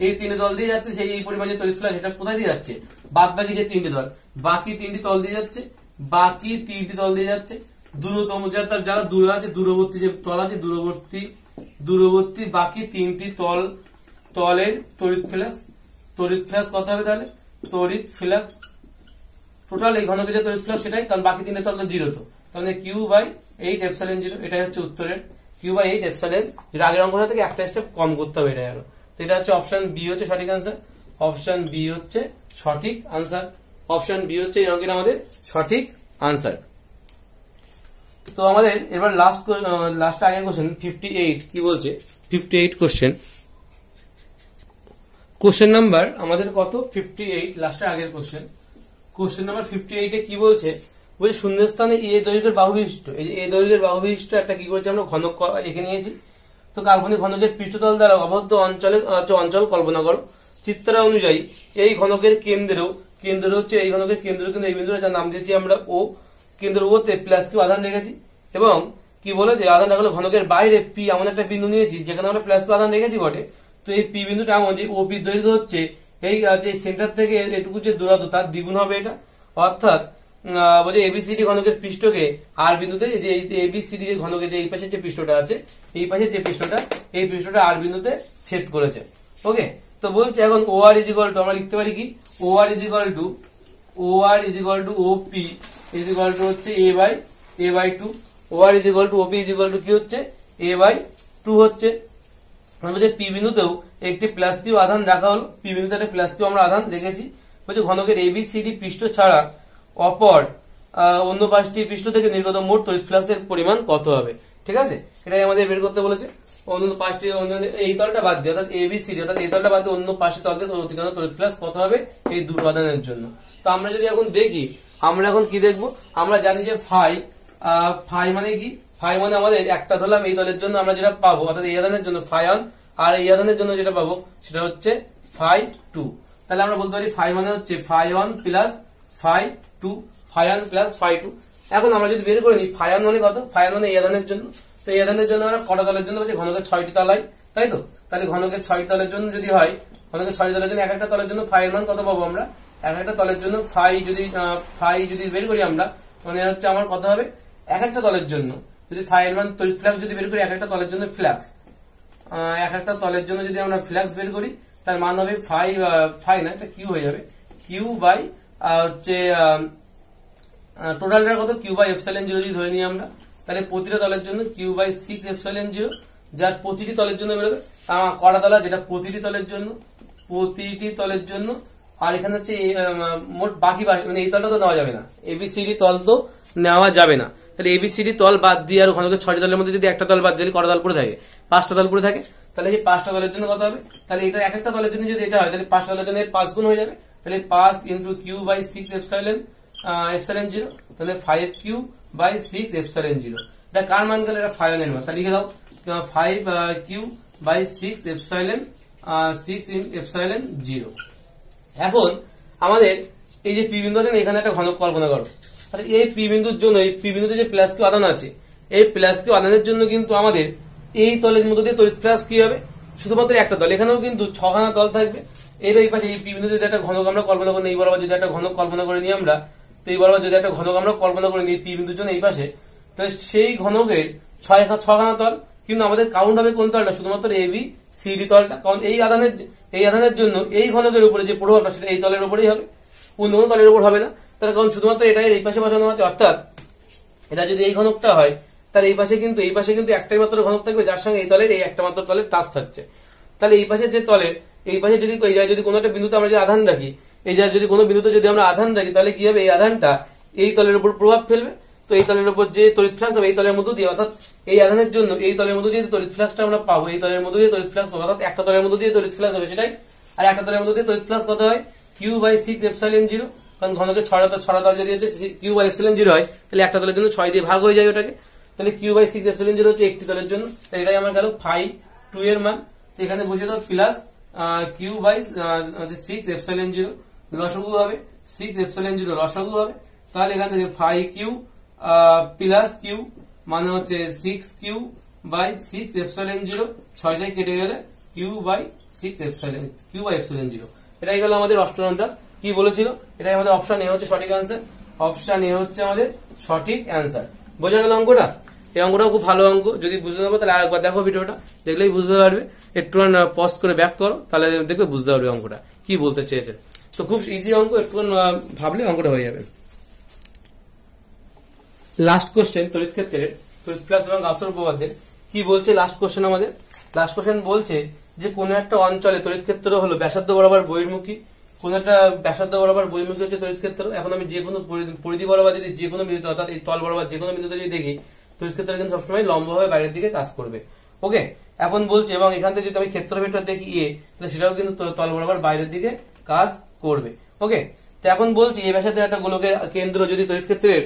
Speaker 1: এই 3টে তল দিয়ে যাচ্ছে, সেই এই পরিমাণ যে তড়িৎ ফ্লাক্স এটা কোথায় দিয়ে যাচ্ছে, বাদ বাকি যে 3টে তল, বাকি 3টি তল দিয়ে যাচ্ছে, বাকি 3টি তল দিয়ে যাচ্ছে, দূরতম যারা দূরে আছে দূরবর্তী যে তল আছে দূরবর্তী বাকি 3টি তলের তড়িৎ ফ্লাক্স কত হবে, তাহলে তড়িৎ ফ্লাক্স টোটাল এই ঘনকের যে তড়িৎ ফ্লাক্স সেটাই, কারণ বাকি 3টে তল তো 0, তো তাহলে কিউ বাই 8 এপসাইলন 0, এটাই হচ্ছে উত্তরের কিউ বাই 8 এপসাইলন, যেটা আগের অঙ্কটা থেকে একটা স্টেপ কম করতে হবে, এটা গেল। তো এটা হচ্ছে অপশন বি হচ্ছে সঠিক আনসার, অপশন বি হচ্ছে সঠিক আনসার, অপশন বি হচ্ছে এই অঙ্কের আমাদের সঠিক আনসার। তো আমাদের এবার লাস্ট আগের কোশ্চেন 58 কি বলছে, 58 কোশ্চেন নাম্বার আমাদের কত 58, লাস্টের আগের কোশ্চেন নাম্বার 58 এ কি বলছে, বলছে শূন্যস্থানে এ দৈর্ঘ্যের বাহু বিশিষ্ট, এই যে এ দৈর্ঘ্যের বাহু বিশিষ্ট একটা কি করেছি আমরা ঘনক এঁকে নিয়েছি। তো কাল্পনিক ঘনকের পৃষ্ঠতল দ্বারা আবদ্ধ অঞ্চল কল্পনা করো। চিত্র অনুযায়ী এই ঘনকের কেন্দ্র হচ্ছে এই ঘনকের কেন্দ্র কিন্তু এই বিন্দুটা, যার নাম দিয়েছি আমরা ও, কেন্দ্র ও তে প্লাস কিউ আধান রেখেছি, এবং কি বলেছে আধান রাখলে ঘনকের বাইরে পি এমন একটা বিন্দু নিয়েছি যেখানে আমরা প্লাস কিউ আধান রেখেছি বটে। তো এই পি বিন্দুটা এমন যে ও পি দৈর্ঘ্য হচ্ছে এই সেন্টার থেকে এটুকু যে দূরত্ব তার দ্বিগুণ হবে এটা, অর্থাৎ বলছে এবিসিডি ঘনকের পৃষ্ঠকে আর বিন্দুতে যে এবিসিডি যে ঘনকের যে এই পাশের যে পৃষ্ঠটা আছে, এই পাশের যে পৃষ্ঠটা, এই পৃষ্ঠটা আর বিন্দুতে ছেদ করেছে। ওকে, তো বলছে এখন ও আর ইজিক্যাল টু আমরা লিখতে পারি কি, O R equal to O P equal to হচ্ছে A by 2, O R equal to O P equal to কি হচ্ছে এ বাই 2 হচ্ছে। বলছে পি বিন্দুতেও একটি প্লাস কিউ আধান রাখা হলো, পি বিন্দুতে একটা প্লাস কিউ আমরা আধান রেখেছি। বলছে ঘনকের এবিসিডি পৃষ্ঠ ছাড়া অপর অন্য 5টি পৃষ্ঠ থেকে নির্গত মোট তড়িৎ ফ্লাক্সের পরিমাণ কত হবে। ঠিক আছে, এটাই আমাদের বের করতে বলেছে। অন্য 5টি এই তলটা বাদ দিয়ে, অর্থাৎ এবিসিডি অর্থাৎ এই তলটা বাদ দিয়ে অন্য 5টি তল থেকে অতিক্রান্ত তড়িৎ ফ্লাক্স কত হবে এই দুটো আধানের জন্য। তো আমরা যদি এখন দেখি, আমরা এখন কি দেখবো, আমরা জানি যে ফাই মানে কি, ফাই মানে আমাদের একটা ধরলাম এই তলের জন্য আমরা যেটা পাবো, অর্থাৎ এই আধানের জন্য ফাই 1 আর এই আধানের জন্য যেটা পাবো সেটা হচ্ছে ফাই 2। তাহলে আমরা বলতে পারি ফাই মানে হচ্ছে phi 1 plus phi 2, phi 1 plus phi 2। এখন আমরা যদি বের করে নিই ফাই 1 মানে কত, ফাই 1 মানে এই আধানের জন্য। তো এই আধানের জন্য আমরা কটা তলের জন্য বলছি, ঘনকের 6টি তলাই, তাই তো। তাহলে ঘনকের 6টি তলের জন্য যদি হয়, ঘনকের 6টি তলের জন্য এক একটা তলের জন্য ফাই এর মান কত পাবো আমরা, এক একটা তলের জন্য ফাই যদি বের করি আমরা, মানে হচ্ছে আমার কত হবে এক একটা তলের জন্য যদি ফাই এর মান তড়িৎ ফ্লাক্স যদি বের করি, এক একটা তলের জন্য ফ্লাক্স, এক একটা তলের জন্য যদি আমরা ফ্লাক্স বের করি তার মান হবে ফাই না এটা কিউ হয়ে যাবে, কিউ বাই হচ্ছে টোটালটা কত কিউ বাই এপসাইলন 0 যদি ধরে নিই আমরা, তাহলে প্রতিটা তলের জন্য কিউ বাই 6 এপসাইলন 0, যার প্রতিটি তলের জন্য বেরোবে কটা তলা, যেটা প্রতিটি তলের জন্য। আর এখানে হচ্ছে মোট বাকি মানে এই তলটা তো নেওয়া যাবে না, এবিসিডি তল তো নেওয়া যাবে না। তাহলে এবিসিডি তল বাদ দিয়ে আর ঘনকের 6টি তলের মধ্যে যদি একটা তল বাদ দিলে কটা তল পড়ে থাকে, 5টা তল পড়ে থাকে। তাহলে এই 5টা তলের জন্য কত হবে, তাহলে এটা এক একটা তলের জন্য যদি এটা হয় তাহলে 5টা তলের জন্য 5 গুণ হয়ে যাবে। তাহলে 5 ইন্টু কিউ বাই 6 এপসাইলন 0, তাহলে 5 কিউ বাই 6 এপসাইলন 0। এটা কার মান গেল, এটা ফাই 1 এর মান। তাহলে লিখে দাও 5 কিউ বাই 6 এপসাইলন 0। এখন আমাদের এই যে পি বিন্দু আছে এখানে একটা ঘনক কল্পনা করো। এই পি বিন্দুর জন্য এই পি বিন্দুতে যে প্লাস কিউ আধান আছে, এই প্লাস কিউ আধানের জন্য কিন্তু আমাদের এই তলের মধ্যে দিয়ে তড়িৎ ফ্লাক্স কি হবে, শুধুমাত্র একটা তল, এখানেও কিন্তু 6খানা তল থাকবে। এর এই পাশে এই পি বিন্দুতে যদি একটা ঘনক আমরা কল্পনা করি, এই বরাবর যদি একটা ঘনক কল্পনা করে নিই আমরা, তো এই বরাবর যদি একটা ঘনক আমরা কল্পনা করে নিই পি বিন্দুর জন্য এই পাশে, তাহলে সেই ঘনকের 6খানা তল, কিন্তু আমাদের কাউন্ট হবে কোন তলটা, শুধুমাত্র এবি সিডি তলটা। কারণ এই আধানের জন্য এই ঘনকের উপরে যে প্রভাবটা সেটা এই তলের উপরেই হবে, অন্য কোনো তলের উপর হবে না। তার কারণ শুধুমাত্র এটাই এই পাশে বসানো আছে, অর্থাৎ এটা যদি এই ঘনকটা হয় তাহলে এই পাশে কিন্তু একটাই মাত্র ঘনক থাকবে, যার সঙ্গে এই তলের এই একটা মাত্র তলের টাচ থাকছে। তাহলে এই পাশে যে তলের এই পাশে যদি কোনো একটা বিন্দুতে আমরা যদি আধান রাখি, এই জায়গায় যদি কোনো বিন্দুতে যদি আমরা আধান রাখি, তাহলে কি হবে, এই আধানটা এই তলের উপর প্রভাব ফেলবে। তো এই তলের উপর যে তড়িৎ ফ্লাক্স হবে এই তলের মধ্য দিয়ে, অর্থাৎ এই আধানের জন্য এই তলের মধ্য দিয়ে তড়িৎ ফ্লাক্সটা আমরা পাবো, এই তলের মধ্য দিয়ে তড়িৎ ফ্লাক্স হবে, অর্থাৎ একটা তলের মধ্য দিয়ে তড়িৎ ফ্লাক্স হবে সেটাই। আর একটা তলের মধ্য দিয়ে তড়িৎ ফ্লাক্স কত হয়, কিউ বাই 6 এপসাইলন 0। কারণ ঘনকের 6টা তল যদি হচ্ছে কিউ বাই এপসাইলন 0 হয়, তাহলে একটা তলের জন্য 6 দিয়ে ভাগ হয়ে যায় ওটাকে। তাহলে কিউ বাই 6 এপসাইলন 0 হচ্ছে একটি তলের জন্য, তাহলে এটাই আমার গেল ফাই 2 এর মান। তো এখানে বসে দাও প্লাস কিউ বাই 6 এপসাইলন 0, লসাগু হবে 6 এপসাইলন 0 লসাগু হবে। তাহলে এখান থেকে ফাই কিউ প্লাস কিউ মানে হচ্ছে 6 কিউ বাই 6 এপসাইলন 0, 6 কেটে গেলে কিউ বাই এপসাইলন 0। এটাই গেল আমাদের অষ্টম অধ্যায়। কি বলেছিল, এটাই আমাদের অপশন এ হচ্ছে সঠিক অ্যান্সার, অপশন এ হচ্ছে আমাদের সঠিক অ্যান্সার। বোঝা গেল অঙ্কটা? এই অঙ্কটাও খুব ভালো অঙ্ক, যদি বুঝতে না পারো তাহলে আরেকবার দেখো ভিডিওটা, দেখলেই বুঝতে পারবে। একটু পজ করে ব্যাক করো, তাহলে দেখবে বুঝতে পারবে অঙ্কটা কি বলতে চেয়েছে। তো খুব ইজি অঙ্ক, একটু ভাবলে অঙ্কটা হয়ে যাবে। লাস্ট কোশ্চেন, তড়িৎ ক্ষেত্রের তড়িৎ ফ্লাক্স এবং গাউসের উপপাদ্যের কি বলছে লাস্ট কোশ্চেন আমাদের? লাস্ট কোশ্চেন বলছে যে কোন একটা অঞ্চলে তড়িৎ ক্ষেত্র হলো ব্যাসার্ধ বরাবর বহির্মুখী, কোন একটা ব্যাসার্ধ বরাবর বহির্মুখী হচ্ছে তড়িৎ ক্ষেত্র। এখন আমি যে কোনো পরিধি বরাবর যদি যে কোনো বিন্দু, অর্থাৎ এই তল বরাবর যে কোনো বিন্দুতে যদি দেখি, তড়িৎ ক্ষেত্র কিন্তু সবসময় লম্বভাবে বাইরের দিকে কাজ করবে। ওকে, এখন বলছে এবং এখান থেকে যদি আমি ক্ষেত্র ভেক্টর দেখি এ, তাহলে সেটাও কিন্তু তল বরাবর বাইরের দিকে কাজ করবে। ওকে, তো এখন বলছি এই ব্যাসার্ধের একটা গোলকের কেন্দ্র যদি তড়িৎ ক্ষেত্রের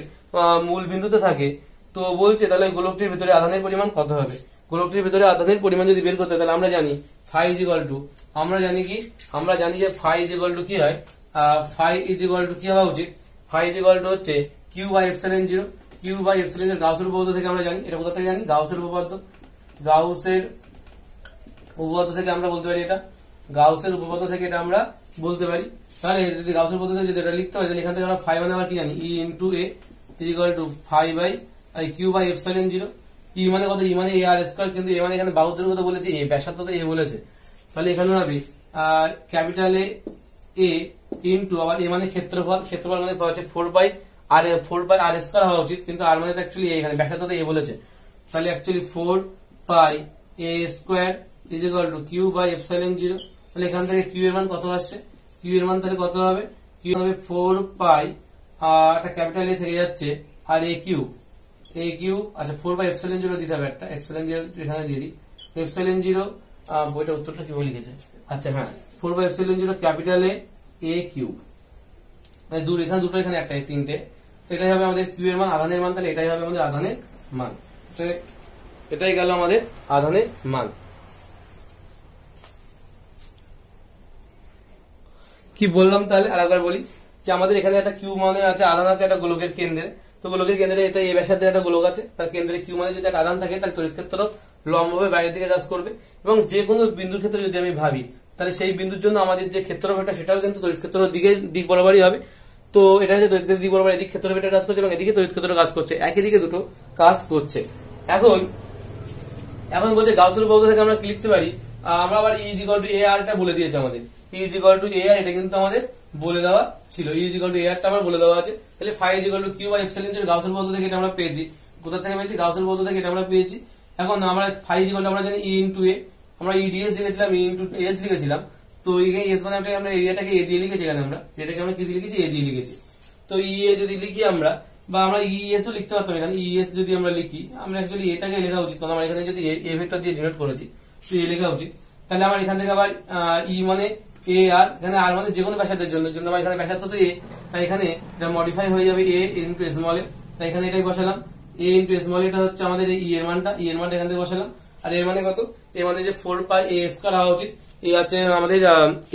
Speaker 1: মূল বিন্দুতে থাকে, তো বলছে তাহলে গোলকটির ভিতরে আধানের পরিমাণ কত হবে। গোলকটির ভিতরে আধানের পরিমাণ যদি বের করতে, তাহলে আমরা জানি ফাই ইজ ইকুয়াল টু, আমরা জানি কি, আমরা জানি যে ফাই ইজ ইকুয়াল টু কি হয়, ফাই ইজ ইকুয়াল টু কি হওয়া উচিত, ফাই ইজ ইকুয়াল টু হচ্ছে Q by epsilon zero. Q by epsilon zero গাউসের উপপাদ্য থেকে আমরা জানি, এটা কোথা থেকে জানি, গাউসের উপপাদ্য। গাউসের উপপাদ্য থেকে আমরা বলতে পারি, এটা গাউসের উপপাদ্য থেকে এটা আমরা বলতে পারি। তাহলে যদি গাউসের উপপাদ্য থেকে যদি এটা লিখতে হয়, তাহলে এখান থেকে আমরা ফাই মানে আমরা কি জানি, E into A is equal to phi by q by epsilon zero. E মানে কত, ই মানে এ আর স্কয়ার, কিন্তু এ মানে এখানে বাহুদের কথা বলেছে, এ ব্যাসার্ধ তো এ বলেছে, তাহলে এখানে হবে ক্যাপিটাল এ ইন্টু আবার এ মানে ক্ষেত্রফল, ক্ষেত্রফল মানে হচ্ছে 4 পাই আর স্কয়ার হওয়া উচিত, কিন্তু আর মানে অ্যাকচুয়ালি এখানে ব্যাসার্ধ তো এ বলেছে, তাহলে actually 4 pi A square is equal to Q by epsilon zero. তাহলে এখান থেকে কিউ এর মান কত আসছে, কিউ এর মান তাহলে কত হবে, কিউ হবে 4 পাই একটা ক্যাপিটাল এ থেকে যাচ্ছে আর এ কিউ, আচ্ছা 4 বাই এপসিলন জিরো দিতে হবে, একটা এপসিলন জিরো এখানে দিয়ে দিই, এপসিলন জিরো বইটা উত্তরটা কি বলে লিখেছে, আচ্ছা হ্যাঁ 4 by epsilon zero capital A q, মানে এখানে দুটো এখানে একটা, তিনটে, তো এটাই হবে আমাদের কিউ এর মান, আধানের মান, তাহলে এটাই হবে আমাদের আধানের মান। তো এটাই গেল আমাদের আধানের মান। কি বললাম তাহলে আরেকবার বলি, যে আমাদের এখানে একটা কিউ মানে আছে, আধান আছে একটা গোলকের কেন্দ্রে, তো গোলকের কেন্দ্রে এটা এই ব্যাসার্ধের একটা গোলক আছে, তার কেন্দ্রে কিউ মানে যদি একটা আধান থাকে, তাহলে তড়িৎ ক্ষেত্র লম্বভাবে বাইরের দিকে কাজ করবে। এবং যে কোনো বিন্দুর ক্ষেত্রে যদি আমি ভাবি, তাহলে সেই বিন্দুর জন্য আমাদের যে ক্ষেত্রফলটা সেটাও কিন্তু তড়িৎ ক্ষেত্র দিক বরাবরই হবে। তো এটা হচ্ছে তড়িৎ ক্ষেত্রের দিক বরাবর, এদিক ক্ষেত্রফলটা কাজ করছে এবং এদিকে তড়িৎ ক্ষেত্র কাজ করছে, একই দিকে দুটো কাজ করছে। এখন বলছে গাউসের উপপাদ্য থেকে আমরা কি লিখতে পারি, আমরা আবার E is equal to A R টা বলে দিয়েছে আমাদের, E is equal to A R, এটা কিন্তু আমাদের বলে দেওয়া ছিল, E is equal to A R টা আমার বলে দেওয়া আছে। তাহলে phi is equal to Q by epsilon zero গাউসের উপপাদ্য থেকে এটা আমরা পেয়েছি, কোথা থেকে পেয়েছি, গাউসের উপপাদ্য থেকে এটা আমরা পেয়েছি। এখন আমরা ফাই ইজ ইকুয়াল টু আমরা জানি ই ইনটু এ, আমরা ই ডিএস লিখেছিলাম, ই ইনটু এস লিখেছিলাম, তো এস মানে আমরা এরিয়াটাকে এ দিয়ে লিখেছি, এখানে আমরা এটাকে আমরা কি দিয়ে লিখেছি, এ দিয়ে লিখেছি। তো ই এ যদি লিখি আমরা, বা আমরা ইএস ও লিখতে পারতাম, এখানে ইএস যদি আমরা লিখি, আমরা অ্যাকচুয়ালি এটাকে লেখা উচিত, কারণ আমরা এখানে যদি এ ভেক্টর দিয়ে ডিনোট করেছি, তো এ লেখা উচিত। তাহলে আমার এখান থেকে আবার ই মানে এ আর, এখানে আর মানে যে কোনো ব্যাসার্ধের জন্য, কিন্তু আমার এখানে ব্যাসার্ধ তো এ, তাই এখানে এটা মডিফাই হয়ে যাবে এ ইনটু স্মল এ, তাই এখানে এটাই বসালাম, এ ইনটু স্মল, এটা হচ্ছে আমাদের ই এর মানটা, এখান থেকে বসালাম। আর এর মানে কত, এর মানে যে 4 পাই এ স্কয়ার হওয়া উচিত, এই আছে আমাদের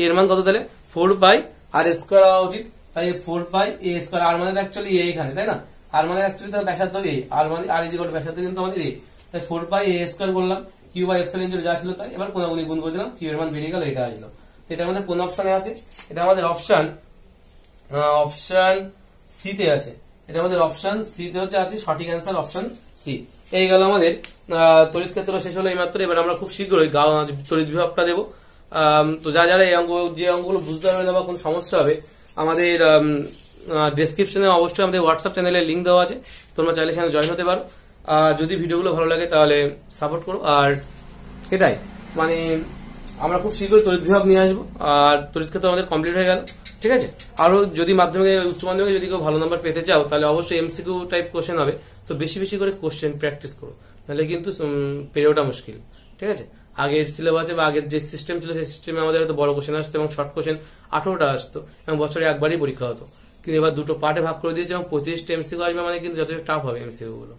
Speaker 1: এর মান কত, তাহলে 4 পাই আর স্কয়ার হওয়া উচিত, তাই 4 পাই এ স্কয়ার, আর মানে অ্যাকচুয়ালি এ এখানে, তাই না, আর মানে অ্যাকচুয়ালি তার ব্যাসার্ধ এ, আর মানে আর ইজ ইকুয়াল টু ব্যাসার্ধ কিন্তু আমাদের এ, তাই 4 পাই এ স্কয়ার করলাম, কিউ বাই এপসিলন জিরো যা ছিল তাই, এবার কোনাগুনি গুণ করে দিলাম, কিউ এর মান বেরিয়ে গেল, এটা আসলো। তো এটা আমাদের কোন অপশনে আছে, এটা আমাদের অপশন সি তে আছে, এটা আমাদের অপশন সি তে হচ্ছে আছে, সঠিক অ্যান্সার অপশন সি। এই গেল আমাদের তড়িৎ ক্ষেত্র শেষ হলো এইমাত্র। এবার আমরা খুব শীঘ্রই তড়িৎ বিভবটা দেবো। তো যারা এই যে অঙ্কগুলো বুঝতে পারবে না বা কোনো সমস্যা হবে, আমাদের ডেসক্রিপশনে অবশ্যই আমাদের হোয়াটসঅ্যাপ চ্যানেলের লিঙ্ক দেওয়া আছে, তোমরা চাইলে সেখানে জয়েন হতে পারো। আর যদি ভিডিওগুলো ভালো লাগে তাহলে সাপোর্ট করো। আর এটাই মানে আমরা খুব শীঘ্রই তড়িৎ বিভাগ নিয়ে আসবো। আর তড়িৎ ক্ষেত্র আমাদের কমপ্লিট হয়ে গেল, ঠিক আছে। আরো যদি মাধ্যমিকে উচ্চ মাধ্যমিকে যদি কেউ ভালো নাম্বার পেতে চাও, তাহলে অবশ্যই এমসিকিউ টাইপ কোশ্চেন হবে, তো বেশি বেশি করে কোশ্চেন প্র্যাকটিস করো, তাহলে কিন্তু পেরে ওঠা মুশকিল, ঠিক আছে। আগের সিলেবাসে বা আগের যে সিস্টেম ছিল সেই সিস্টেমে আমাদের হয়তো বড় কোশ্চেন আসতো এবং শর্ট কোশ্চেন 18টা আসতো এবং বছরে একবারই পরীক্ষা হতো, কিন্তু এবার দুটো পার্টে ভাগ করে দিয়েছে এবং 25টা এমসিকিউ আসবে, মানে কিন্তু যথেষ্ট টাফ হবে এমসিকিউ গুলো।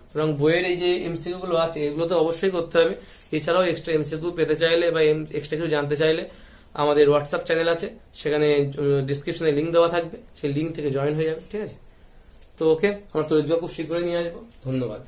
Speaker 1: সুতরাং বইয়ের এই যে এমসিকিউ গুলো আছে এগুলো তো অবশ্যই করতে হবে। এছাড়াও এক্সট্রা এমসিকিউ পেতে চাইলে বা এক্সট্রা কিছু জানতে চাইলে আমাদের হোয়াটসঅ্যাপ চ্যানেল আছে, সেখানে ডিসক্রিপশনে লিঙ্ক দেওয়া থাকবে, সেই লিঙ্ক থেকে জয়েন হয়ে যাবে, ঠিক আছে। তো ওকে, আমরা তড়িৎ বিভাগ খুব শীঘ্রই নিয়ে আসবো। ধন্যবাদ।